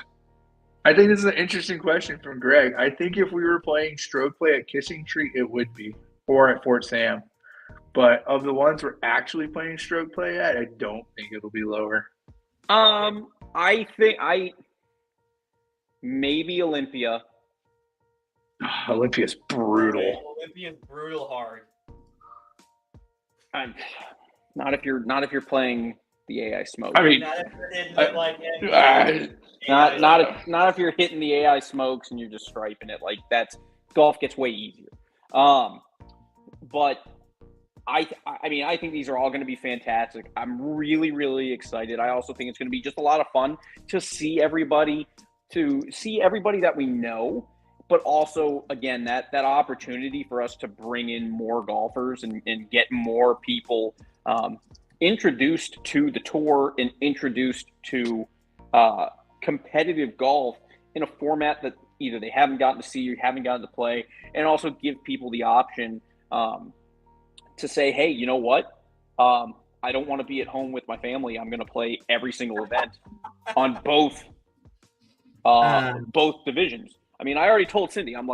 S6: I think this is an interesting question from Greg. I think if we were playing stroke play at Kissing Tree, it would be, or at Fort Sam. But of the ones we're actually playing stroke play at, I don't think it'll be lower.
S1: I think maybe Olympia.
S6: Olympia's brutal.
S3: Olympia's brutal hard.
S1: Not if you're playing the AI smoke.
S6: I mean,
S3: Not if it didn't look like
S1: not if you're hitting the AI smokes and you're just striping it. Like, that's golf gets way easier. But I mean, I think these are all going to be fantastic. I'm really, really excited. I also think it's going to be just a lot of fun to see everybody that we know, but also, again, that opportunity for us to bring in more golfers and get more people introduced to the tour and introduced to competitive golf in a format that either they haven't gotten to see or haven't gotten to play, and also give people the option to say, hey, you know what? I don't want to be at home with my family. I'm going to play every single event on both divisions. I mean, I already told Cindy, I'm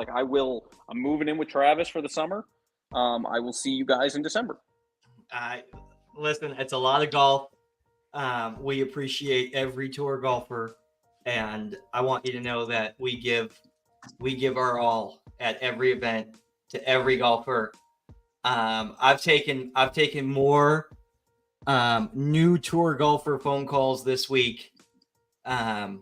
S1: moving in with Travis for the summer. I will see you guys in December.
S3: Listen, it's a lot of golf. We appreciate every tour golfer, and I want you to know that we give our all at every event to every golfer. I've taken more new tour golfer phone calls this week than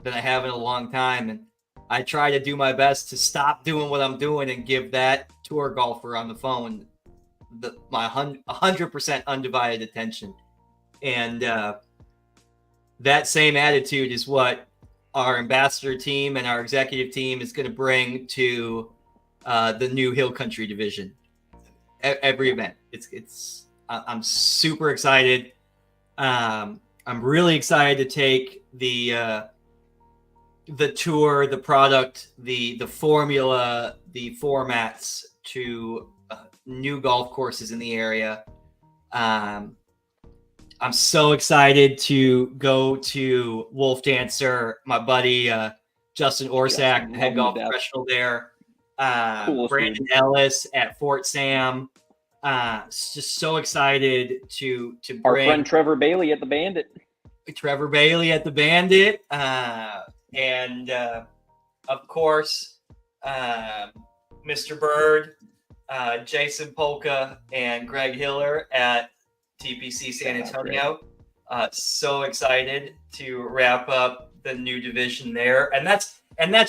S3: I have in a long time, and I try to do my best to stop doing what I'm doing and give that tour golfer on the phone my 100% undivided attention. And that same attitude is what our ambassador team and our executive team is going to bring to the new Hill Country division. Every event. I'm super excited. I'm really excited to take the tour, the product, the formula, the formats to new golf courses in the area. I'm so excited to go to Wolf Dancer. My buddy Justin Orsak, the head golf professional there. Brandon Ellis at Fort Sam. Just so excited to bring
S1: our friend Trevor Bailey at the Bandit. And
S3: of course, Mr. Bird, Jason Polka, and Greg Hiller at TPC San Antonio. So excited to wrap up the new division there, and that's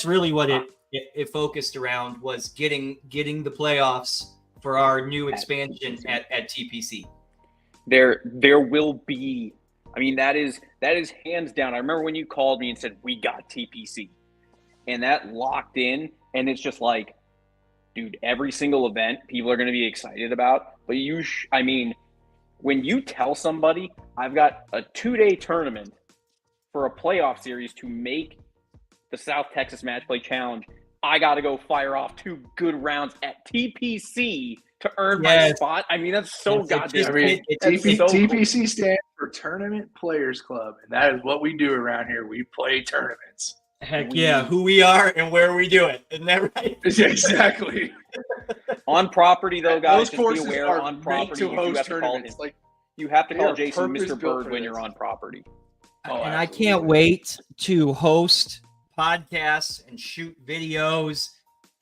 S3: really what it focused around, was getting the playoffs for our new expansion at TPC.
S1: There will be. I mean, that is hands down. I remember when you called me and said we got TPC, and that locked in. And it's just like, dude, every single event people are going to be excited about. But I mean, when you tell somebody I've got a 2-day tournament for a playoff series to make the South Texas Match Play Challenge, I got to go fire off 2 good rounds at TPC to earn my spot. I mean, that's so goddamn.
S6: I mean, TPC stands for Tournament Players Club, and that is what we do around here. We play tournaments.
S3: Heck yeah, who we are and where we do it. Isn't that right?
S6: Exactly.
S1: On property, though, guys,
S6: Those
S1: just be
S6: courses
S1: aware
S6: are
S1: on
S6: made
S1: property.
S6: to
S1: You
S6: host
S1: have to call
S6: tournaments.
S1: him.
S6: Like
S1: You have to
S6: they
S1: call
S6: are
S1: Jason Mr.
S6: purpose-built
S1: Bird
S6: for
S1: when
S6: this.
S1: you're on property.
S6: Oh,
S3: And I
S6: absolutely.
S3: can't wait to host podcasts and shoot videos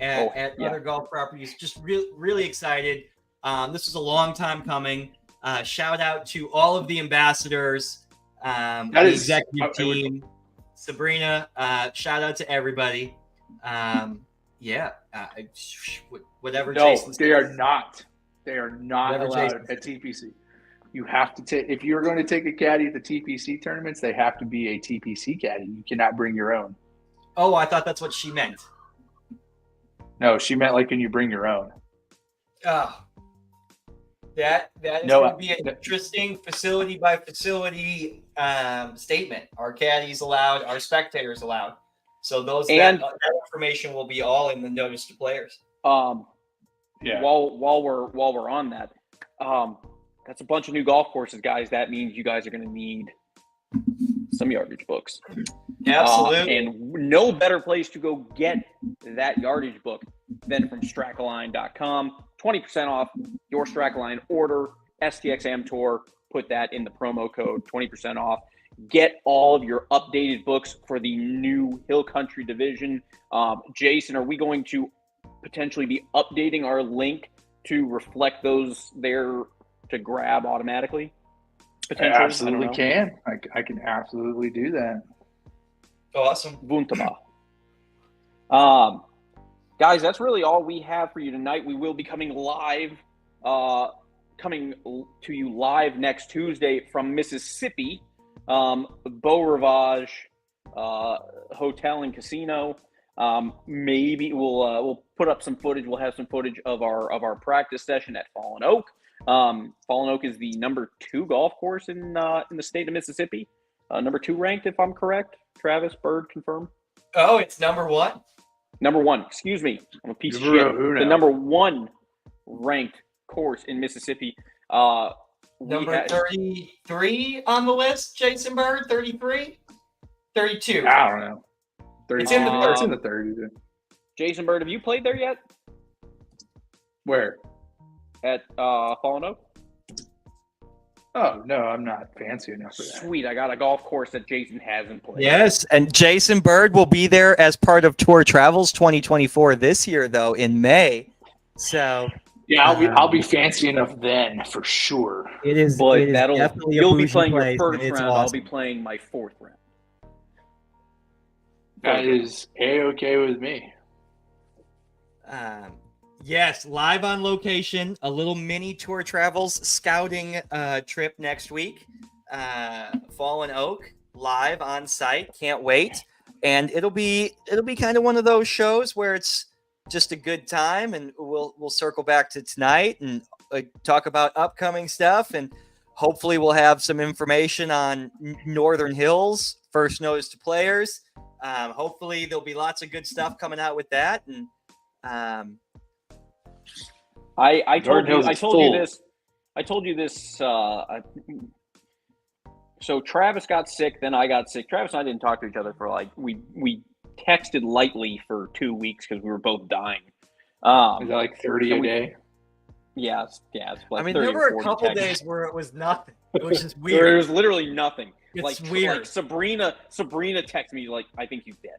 S3: at
S1: yeah.
S3: other golf properties. Just really excited. This is a long time coming. Shout out to all of the ambassadors, the
S6: is-
S3: executive
S6: I would-
S3: team, Sabrina. Shout out to everybody. Whatever
S6: No,
S3: Jason
S6: they are
S3: says.
S6: not. They are not
S3: Whatever
S6: allowed
S3: Jason
S6: at TPC. You have to take if you're going to take a caddy at the TPC tournaments, they have to be a TPC caddy. You cannot bring your own.
S3: Oh, I thought that's what she meant.
S6: No, she meant like, can you bring your own?
S3: Oh, that is
S6: No,
S3: going to be an interesting facility by facility statement. Our caddies allowed, our spectators allowed. So that information will be all in the notice to players.
S6: Yeah.
S1: While we're on that, that's a bunch of new golf courses, guys. That means you guys are going to need some yardage books.
S3: Absolutely.
S1: And no better place to go get that yardage book than from Strackaline.com. 20% off your Strackaline order. STX Am Tour. Put that in the promo code. 20% off. Get all of your updated books for the new Hill Country division. Jason, are we going to potentially be updating our link to reflect those there to grab automatically?
S6: I absolutely can. I can absolutely do that.
S3: Awesome.
S1: Wunderbar. Guys, that's really all we have for you tonight. We will be coming to you live next Tuesday from Mississippi, Beau Rivage Hotel and Casino. Maybe we'll put up some footage. We'll have some footage of our practice session at Fallen Oak. Fallen Oak is the number 2 golf course in the state of Mississippi. Number 2 ranked, if I'm correct. Travis, Bird, confirm.
S3: Oh, it's number 1?
S1: Number 1. Excuse me. I'm a piece of shit.
S6: Uno.
S1: The number 1 ranked course in Mississippi.
S3: Number 33 on the list, Jason Bird, 33? 32.
S6: I don't know. 30,
S3: It's in the 30s.
S6: It's in the 30s.
S1: Jason Bird, have you played there yet?
S6: Where?
S1: At Fallen Oak?
S6: Oh, no, I'm not fancy enough for that.
S1: Sweet. I got a golf course that Jason hasn't played.
S7: Yes, and Jason Bird will be there as part of Tour Travels 2024 this year, though, in May. So
S6: Yeah, I'll be fancy enough then for sure.
S7: it is.
S1: But
S7: it is definitely a
S1: you'll be
S7: bougie
S1: playing
S7: place,
S1: your
S7: and
S1: first
S7: it's
S1: round. I'll
S7: awesome.
S1: be playing my 4th round.
S6: That is A-okay with me.
S3: Yes, live on location, a little mini Tour Travels scouting trip next week. Fallen Oak, live on site. Can't wait. And it'll be kind of one of those shows where it's just a good time, and we'll circle back to tonight and talk about upcoming stuff, and hopefully we'll have some information on Northern Hills, first notice to players. Hopefully there'll be lots of good stuff coming out with that, and
S1: I told
S6: Hills is full.
S1: you this. So Travis got sick, then I got sick. Travis and I didn't talk to each other for we texted lightly for 2 weeks because we were both dying.
S6: Is that like 30 a
S1: we-
S6: day?
S1: Yeah, it's like
S3: I mean,
S1: 30
S3: there
S1: or
S3: were a
S1: 40
S3: couple
S1: texts.
S3: days where it was nothing. It was just
S1: There
S3: weird.
S1: was literally nothing.
S3: It's
S1: Like
S3: weird.
S1: Sabrina texted me like, "I think he's dead."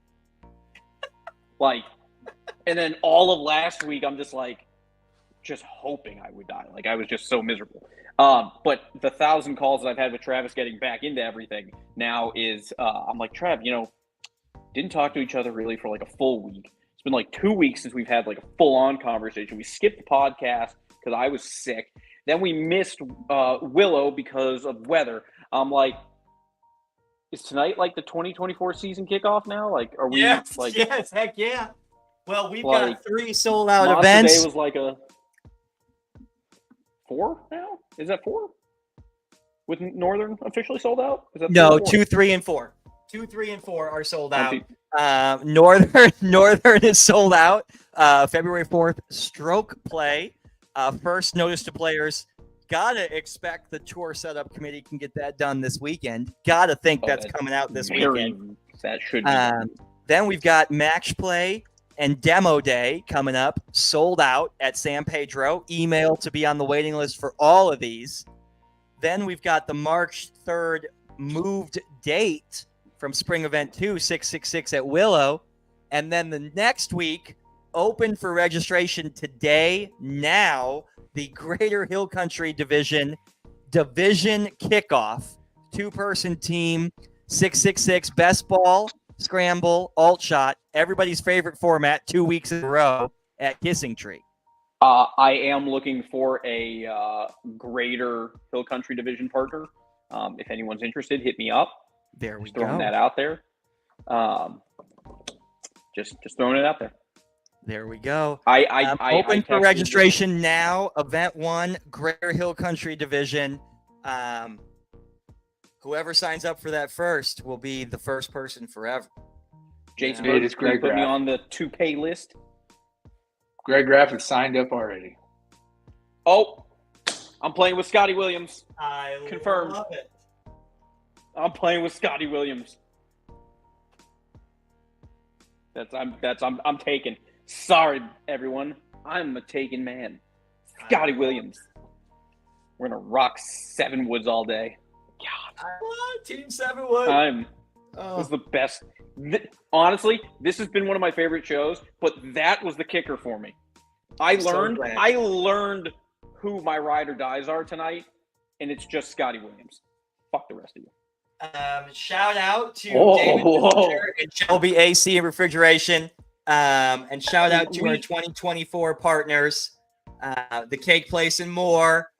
S1: Like, and then all of last week, I'm just hoping I would die. Like, I was just so miserable. But the 1,000 calls that I've had with Travis getting back into everything now is, I'm like, Trav, didn't talk to each other really for like a full week. It's been like 2 weeks since we've had like a full-on conversation. We skipped the podcast because I was sick. Then we missed Willow because of weather. I'm like, is tonight like the 2024 season kickoff now? Like, are we
S3: Yes,
S1: like?
S3: yes, heck yeah. Well, we've
S1: Like,
S3: got 3 sold out
S1: Monster
S3: events.
S1: Day was like a 4 now? Is that 4? With Northern officially sold out? Is that
S7: No,
S1: 3 or 4?
S7: 2, 3, and 4.
S3: 2, 3, and 4 are sold
S1: One,
S3: out.
S1: two-
S7: Northern is sold out. February 4th, stroke play. First notice to players. Gotta expect the tour setup committee can get that done this weekend. Gotta think
S1: Oh,
S7: that's
S1: that's
S7: coming out this
S1: very-
S7: weekend.
S1: That should be.
S7: Then we've got Match Play and Demo Day coming up, sold out at San Pedro. Email to be on the waiting list for all of these. Then we've got the March 3rd moved date from Spring Event 2, 666 at Willow. And then the next week, open for registration today, now, the Greater Hill Country Division kickoff. 2-person team, 666, best ball, scramble, alt shot, everybody's favorite format, 2 weeks in a row at Kissing Tree.
S1: I am looking for a Greater Hill Country Division partner. If anyone's interested, hit me up.
S7: There we
S1: Just throwing
S7: go.
S1: that out there. Just throwing it out there.
S7: There we go.
S1: I
S7: Open for
S1: texted-
S7: registration now. Event 1, Greater Hill Country Division. Whoever signs up for that first will be the first person forever.
S1: Jason,
S6: It is Greg
S1: put me
S6: Graff.
S1: on the to-pay list.
S6: Greg Graff is signed up already.
S1: Oh, I'm playing with Scotty Williams.
S4: I
S1: Confirmed.
S4: love it.
S1: I'm playing with Scotty Williams. I'm taken. Sorry, everyone. I'm a taken man. Scotty Williams. We're gonna rock Seven Woods all day.
S4: I love Team 7
S1: This
S4: Oh,
S1: is the best. Honestly, this has been one of my favorite shows, but that was the kicker for me. I
S4: So
S1: learned
S4: glad.
S1: I learned who my ride or dies are tonight, and it's just Scotty Williams. Fuck the rest of you.
S4: shout out to
S1: Oh.
S4: David Fisher and
S7: Shelby AC and Refrigeration. And shout out to our
S1: We-
S7: 2024 partners, The Cake Place and More,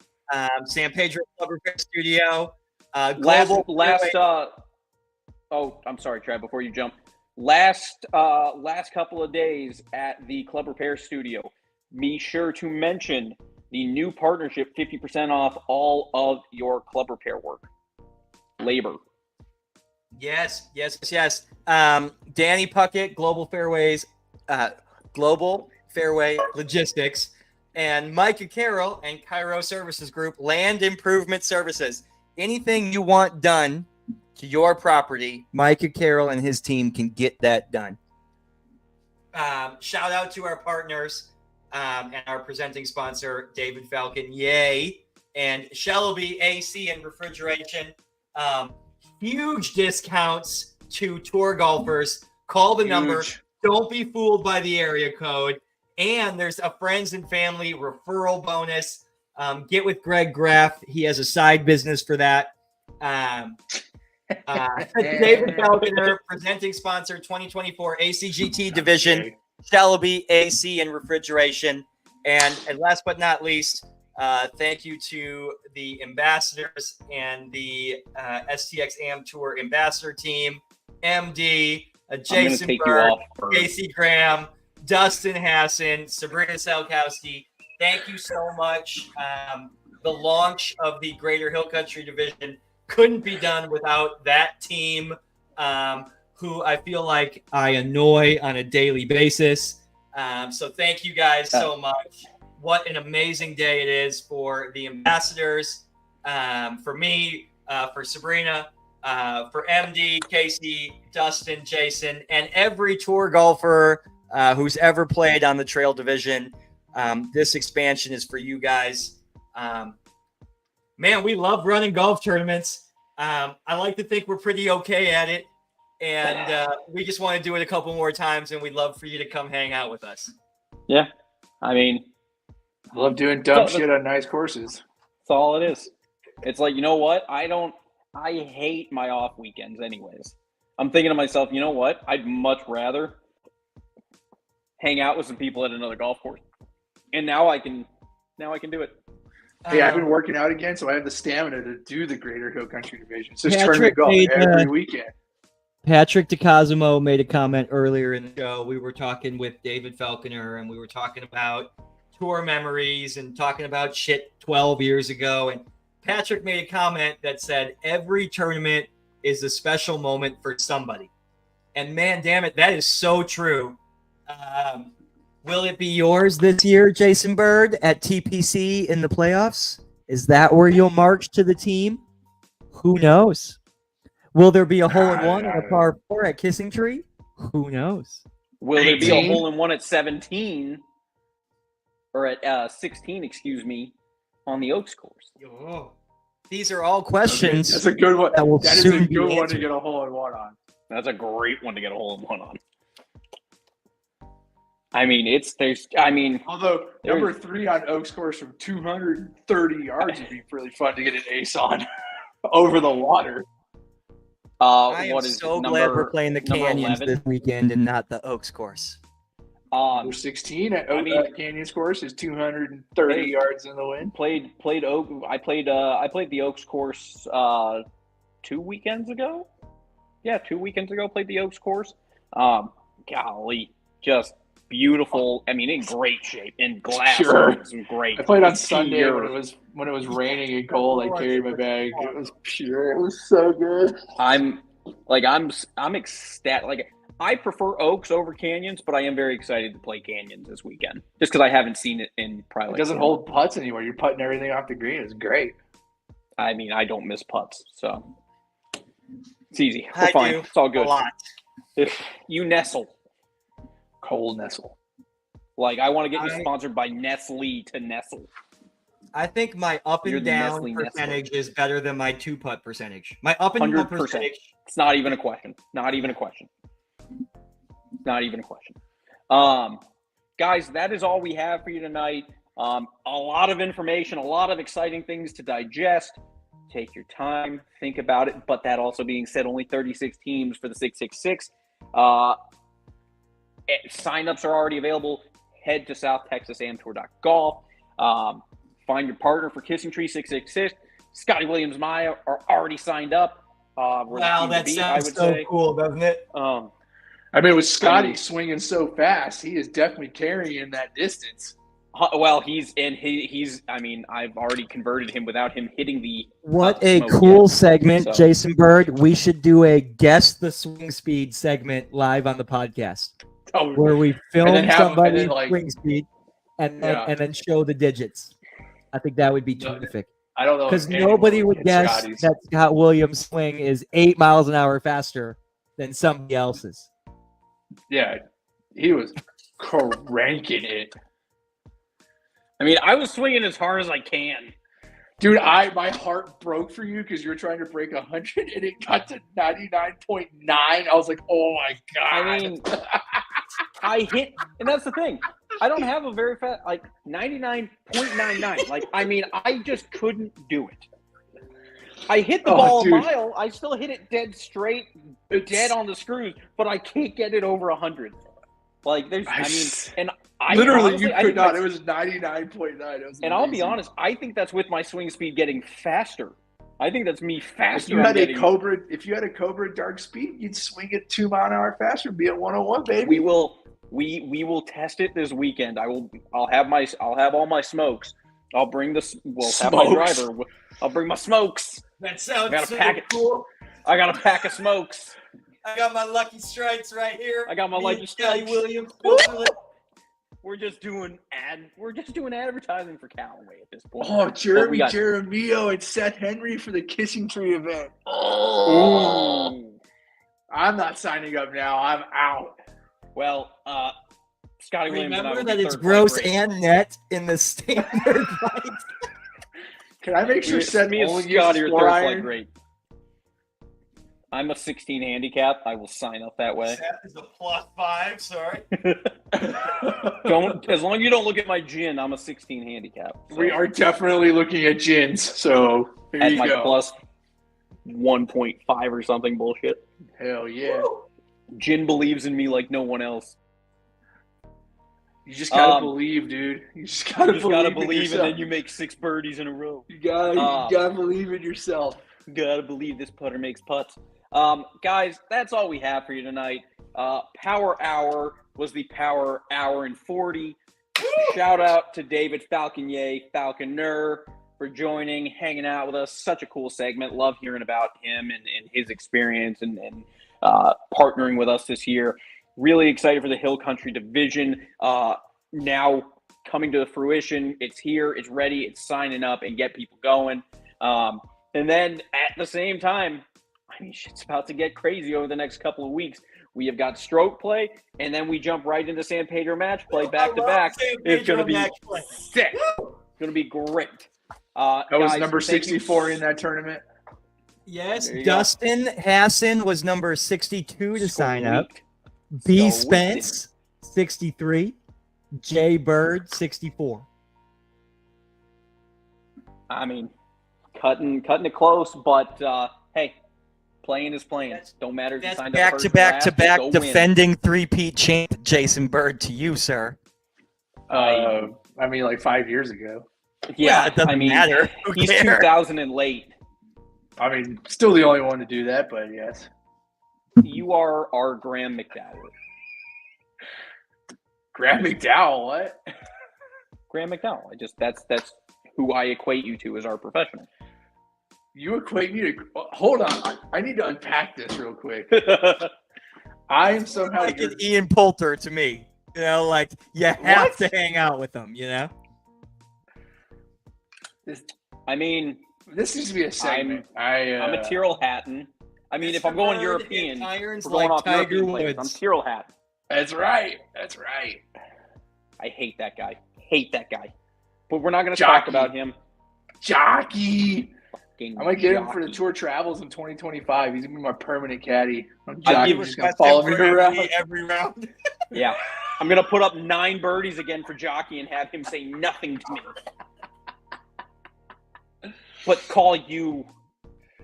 S7: San Pedro Club Repair Studio, Global.
S1: I'm sorry, Trav, before you jump. Last couple of days at the Club Repair Studio, be sure to mention the new partnership, 50% off all of your club repair work. Labor.
S7: Yes. Danny Puckett, Global Fairway Logistics, and Micah Carroll and Cairo Services Group, Land Improvement Services. Anything you want done to your property, Micah Carroll and his team can get that done.
S4: Shout out to our partners and our presenting sponsor, David Falcon. Yay. And Shelby AC and Refrigeration. Huge discounts to tour golfers. Call the number.
S6: Huge.
S4: Don't be fooled by the area code. And there's a friends and family referral bonus. Get with Greg Graff. He has a side business for that. David Falconer, presenting sponsor 2024 ACGT Division,
S7: Shelby AC and Refrigeration. And last but not least, thank you to the ambassadors and the STX Am Tour ambassador team, MD,
S1: I'm
S7: Jason
S1: gonna take
S7: Bird,
S1: you off first.
S7: Casey Graham, Dustin Hassan, Sabrina Selkowski. Thank you so much. The launch of the Greater Hill Country Division couldn't be done without that team, who I feel like I annoy on a daily basis. So thank you guys so much. What an amazing day it is for the ambassadors, for me, for Sabrina, for MD, Casey, Dustin, Jason, and every tour golfer who's ever played on the Trail Division. This expansion is for you guys. Man, we love running golf tournaments. I like to think we're pretty okay at it. And we just want to do it a couple more times, and we'd love for you to come hang out with us.
S1: Yeah. I mean,
S6: I love doing dumb
S1: So-
S6: shit on nice courses.
S1: that's all it is. It's like, you know what? I hate my off weekends anyways. I'm thinking to myself, you know what? I'd much rather hang out with some people at another golf course. And now I can do it.
S6: Hey, I've been working out again, so I have the stamina to do the Greater Hill Country Division. It's just
S7: Patrick
S6: tournament golf
S7: made,
S6: every weekend.
S7: Patrick DeCosimo made a comment earlier in the show. We were talking with David Falconer, and we were talking about tour memories and talking about shit 12 years ago. And Patrick made a comment that said, every tournament is a special moment for somebody. And man, damn it, that is so true. Will it be yours this year, Jason Bird, at TPC in the playoffs? Is that where you'll march to the team? Who knows? Will there be a hole-in-one and a par 4 at Kissing Tree?
S8: Who knows?
S1: Will there be a
S6: 18?
S1: hole-in-one at 17 or at 16, excuse me, on the Oaks course?
S3: Oh.
S8: These are all questions.
S6: That's a good one.
S8: That will
S6: That is
S8: soon
S6: a
S8: be
S6: good one to
S8: answered.
S6: get a hole-in-one on.
S1: That's a great one to get a hole-in-one on. I mean,
S6: Although
S1: There's-
S6: number 3 on Oaks course from 230 yards would be really fun to get an ace on over the water.
S8: I am
S1: what is
S8: so
S1: it,
S8: glad we're playing the
S1: number
S8: Canyons
S1: 11?
S8: this weekend and not the Oaks course.
S6: Number 16 at Canyons course is 230
S1: Hey.
S6: yards in the wind.
S1: Played Oak. I played the Oaks course 2 weekends ago. Yeah, 2 weekends ago played the Oaks course. Golly, just beautiful. I mean, in great shape, in glass.
S6: Sure.
S1: It was great.
S6: I played on
S1: It's
S6: Sunday
S1: pure.
S6: when it was raining and cold. I carried my bag. It was pure. It was so good.
S1: I'm ecstatic. Like, I prefer Oaks over Canyons, but I am very excited to play Canyons this weekend, just because I haven't seen it in probably.
S6: It
S1: like
S6: doesn't
S1: 4
S6: hold putts anymore. You're putting everything off the green. It's great.
S1: I mean, I don't miss putts, so it's easy. We're
S3: I
S1: fine.
S3: do
S1: It's all
S3: a
S1: good.
S3: lot.
S1: If you nestle,
S6: Cole Nestle.
S1: like I want to get you sponsored by Nestle to nestle.
S3: I think my up
S1: You're
S3: and
S1: the
S3: down
S1: Nestle
S3: percentage is better than my 2-putt percentage. My up and down
S1: 100%.
S3: percentage.
S1: It's not even a question. Not even a question. Not even a question. Guys, that is all we have for you tonight. A lot of information, a lot of exciting things to digest. Take your time, think about it. But that also being said, only 36 teams for the 666. Signups are already available. Head to southtexasamtour.golf. Find your partner for Kissing Tree 666. Scotty Williams Maya are already signed up. We're the
S3: Wow,
S1: team to
S3: that
S1: beat,
S3: sounds so cool, doesn't it?
S6: I mean, with Scotty
S1: I mean-
S6: swinging so fast, he is definitely carrying that distance.
S1: Well, he's. I mean, I've already converted him without him hitting the.
S8: What
S1: the
S8: a
S1: smoke
S8: cool
S1: yet.
S8: segment,
S1: So-
S8: Jason Bird. We should do a guess the swing speed segment live on the podcast
S6: Oh,
S8: where we film
S6: then have- and
S8: somebody's
S6: then, like-
S8: swing speed and
S6: Yeah.
S8: then show the digits. I think that would be
S6: No,
S8: terrific
S6: I don't know. if
S8: because
S6: anyone
S8: nobody would
S6: hit
S8: guess
S6: Scotty's.
S8: that Scott Williams' swing is 8 miles an hour faster than somebody else's.
S6: Yeah, he was cranking it.
S1: I mean, I was swinging as hard as I can.
S6: Dude, my heart broke for you because you were trying to break 100 and it got to 99.9. I was like, oh my God.
S1: I mean, I hit, and that's the thing. I don't have a very fast, like 99.99. Like, I mean, I just couldn't do it. I hit the
S6: Oh,
S1: ball
S6: dude.
S1: a mile. I still hit it dead straight, dead on the screws, but I can't get it over 100. Like, there's, I mean, and I
S6: literally,
S1: honestly,
S6: you
S1: I
S6: could
S1: think
S6: not.
S1: my-
S6: It was 99.9. It was
S1: And I'll be
S6: amazing.
S1: honest, I think that's with my swing speed getting faster. I think that's me
S6: If
S1: faster.
S6: you had
S1: getting,
S6: a Cobra dark speed, you'd swing it 2 mile an hour faster and be at 101, baby.
S1: we will test it this weekend. I'll have all my smokes. I'll bring this. We'll have my
S6: Smokes.
S1: driver. I'll bring my smokes.
S3: That sounds
S1: Gotta
S3: so
S1: pack it.
S3: cool.
S1: I got a pack of smokes.
S3: I got my Lucky Strikes right here.
S1: I got my
S3: Me
S1: Lucky
S3: and Scotty
S1: Strikes.
S3: Williams.
S1: We're just doing advertising for Callaway at this point.
S6: Oh,
S1: But
S6: Jeremy
S1: we got-
S6: Jeremio and Seth Henry for the Kissing Tree event.
S1: Ooh.
S6: I'm not signing up now. I'm out.
S1: Well, Scotty Williams and I
S8: Remember
S1: will
S8: that
S1: be
S8: it's
S1: third
S8: gross
S1: place race.
S8: and net in the standard fight.
S6: Can I make sure Seth
S1: Me and
S6: only
S1: Scotty
S6: uses
S1: are
S6: 4
S1: third
S6: iron?
S1: flight great. I'm a 16 handicap. I will sign up that way.
S3: That is a +5. Sorry.
S1: Don't, as long as you don't look at my gin, I'm a 16 handicap. So
S6: We are definitely looking at gins. So here
S1: at
S6: you
S1: my
S6: go.
S1: plus 1.5 or something bullshit.
S6: Hell yeah.
S1: Gin believes in me like no one else.
S6: You just gotta
S1: Um,
S6: believe, dude. You just
S1: You
S6: gotta
S1: just
S6: believe,
S1: gotta
S6: in
S1: believe, and
S6: yourself.
S1: then you make 6 birdies in a row.
S6: You gotta believe in yourself.
S1: Gotta believe this putter makes putts. Guys, that's all we have for you tonight. Power Hour was the Power Hour in 40. Shout out to David Falconer, for joining, hanging out with us. Such a cool segment. Love hearing about him and his experience and partnering with us this year. Really excited for the Hill Country Division. Now coming to fruition. It's here. It's ready. It's signing up and get people going. And then at the same time, I mean, shit's about to get crazy over the next couple of weeks. We have got stroke play, and then we jump right into San Pedro match play back to back. It's going to be sick. It's going to be great.
S6: I was
S1: guys,
S6: number
S1: thank you.
S6: 64 in that tournament.
S8: Yes,
S1: There you
S8: Dustin Hassan was number 62 to sign up.
S1: Sweet.
S8: B.
S1: Sweet.
S8: Spence, 63. J. Bird, 64.
S1: I mean, cutting it close, but hey, playing is playing. Don't matter if you signed up
S8: Back
S1: first
S8: to
S1: or
S8: back
S1: last,
S8: to back,
S1: go win.
S8: defending three-peat champ Jason Bird to you, sir.
S6: I mean, like 5 years ago.
S1: Yeah,
S8: Well, it doesn't
S1: I mean,
S8: matter. Who
S1: he's
S8: cares?
S1: 2000 and late.
S6: I mean, still the only one to do that, but yes.
S1: You are our Graham McDowell.
S6: Graham McDowell, what?
S1: Graham McDowell. That's who I equate you to as our professional.
S6: You equate me to. Hold on. I need to unpack this real quick. I am somehow.
S8: Like an Ian Poulter to me. You know, like you have to hang out with him, you know?
S1: I mean,
S6: This needs to be a segment.
S1: I'm a Tyrrell Hatton. I mean, if I'm going European,
S8: irons
S1: we're going
S8: like
S1: off
S8: Tiger
S1: European players. I'm
S8: Woods.
S1: Tyrrell Hatton.
S6: That's right. That's right.
S1: I hate that guy. But we're not going to talk about him.
S6: Jockey.
S1: Fucking
S6: I might get him for the
S1: jockey.
S6: tour travels in 2025. He's gonna be my permanent caddy. I'm
S1: I
S6: Jockey.
S1: give
S6: He's gonna follow me around.
S8: every round.
S1: Yeah. I'm going to put up 9 birdies again for Jockey and have him say nothing to me. But call you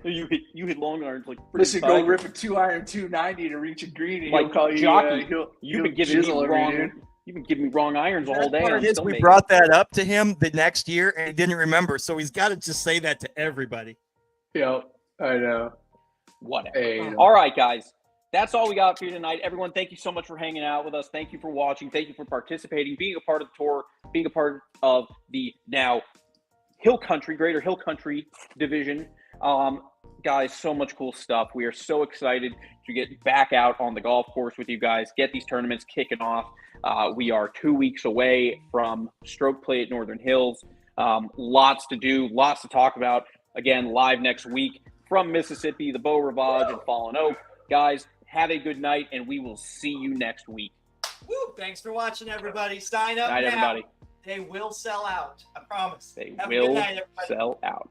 S1: hit long irons like
S6: Listen,
S1: Tiger.
S6: go rip a 2-iron 290 to reach a green, and
S1: Like
S6: he'll call you.
S1: Jockey,
S6: He'll
S1: You've been
S6: he'll
S1: giving me
S6: jizzle over you,
S1: wrong.
S6: dude.
S1: You've been giving me wrong irons the whole day.
S8: Part
S1: I'm
S8: is
S1: still
S8: we
S1: making
S8: brought that up to him the next year and he didn't remember, so he's got to just say that to everybody.
S6: Yep, I know.
S1: whatever.
S6: Hey,
S1: All right, guys. That's all we got for you tonight. Everyone, thank you so much for hanging out with us. Thank you for watching. Thank you for participating, being a part of the tour, being a part of the now Hill Country, Greater Hill Country division. Guys, so much cool stuff. We are so excited to get back out on the golf course with you guys, get these tournaments kicking off. We are 2 weeks away from Stroke Play at Northern Hills. Lots to do, lots to talk about. Again, live next week from Mississippi, the Beau Rivage and Fallen Oak. Guys, have a good night, and we will see you next week.
S7: Woo, thanks for watching, everybody. Sign up
S1: Night,
S7: now.
S1: everybody.
S7: They will sell out. I promise.
S1: They
S7: Have a good
S1: will
S7: night, everybody.
S1: sell out.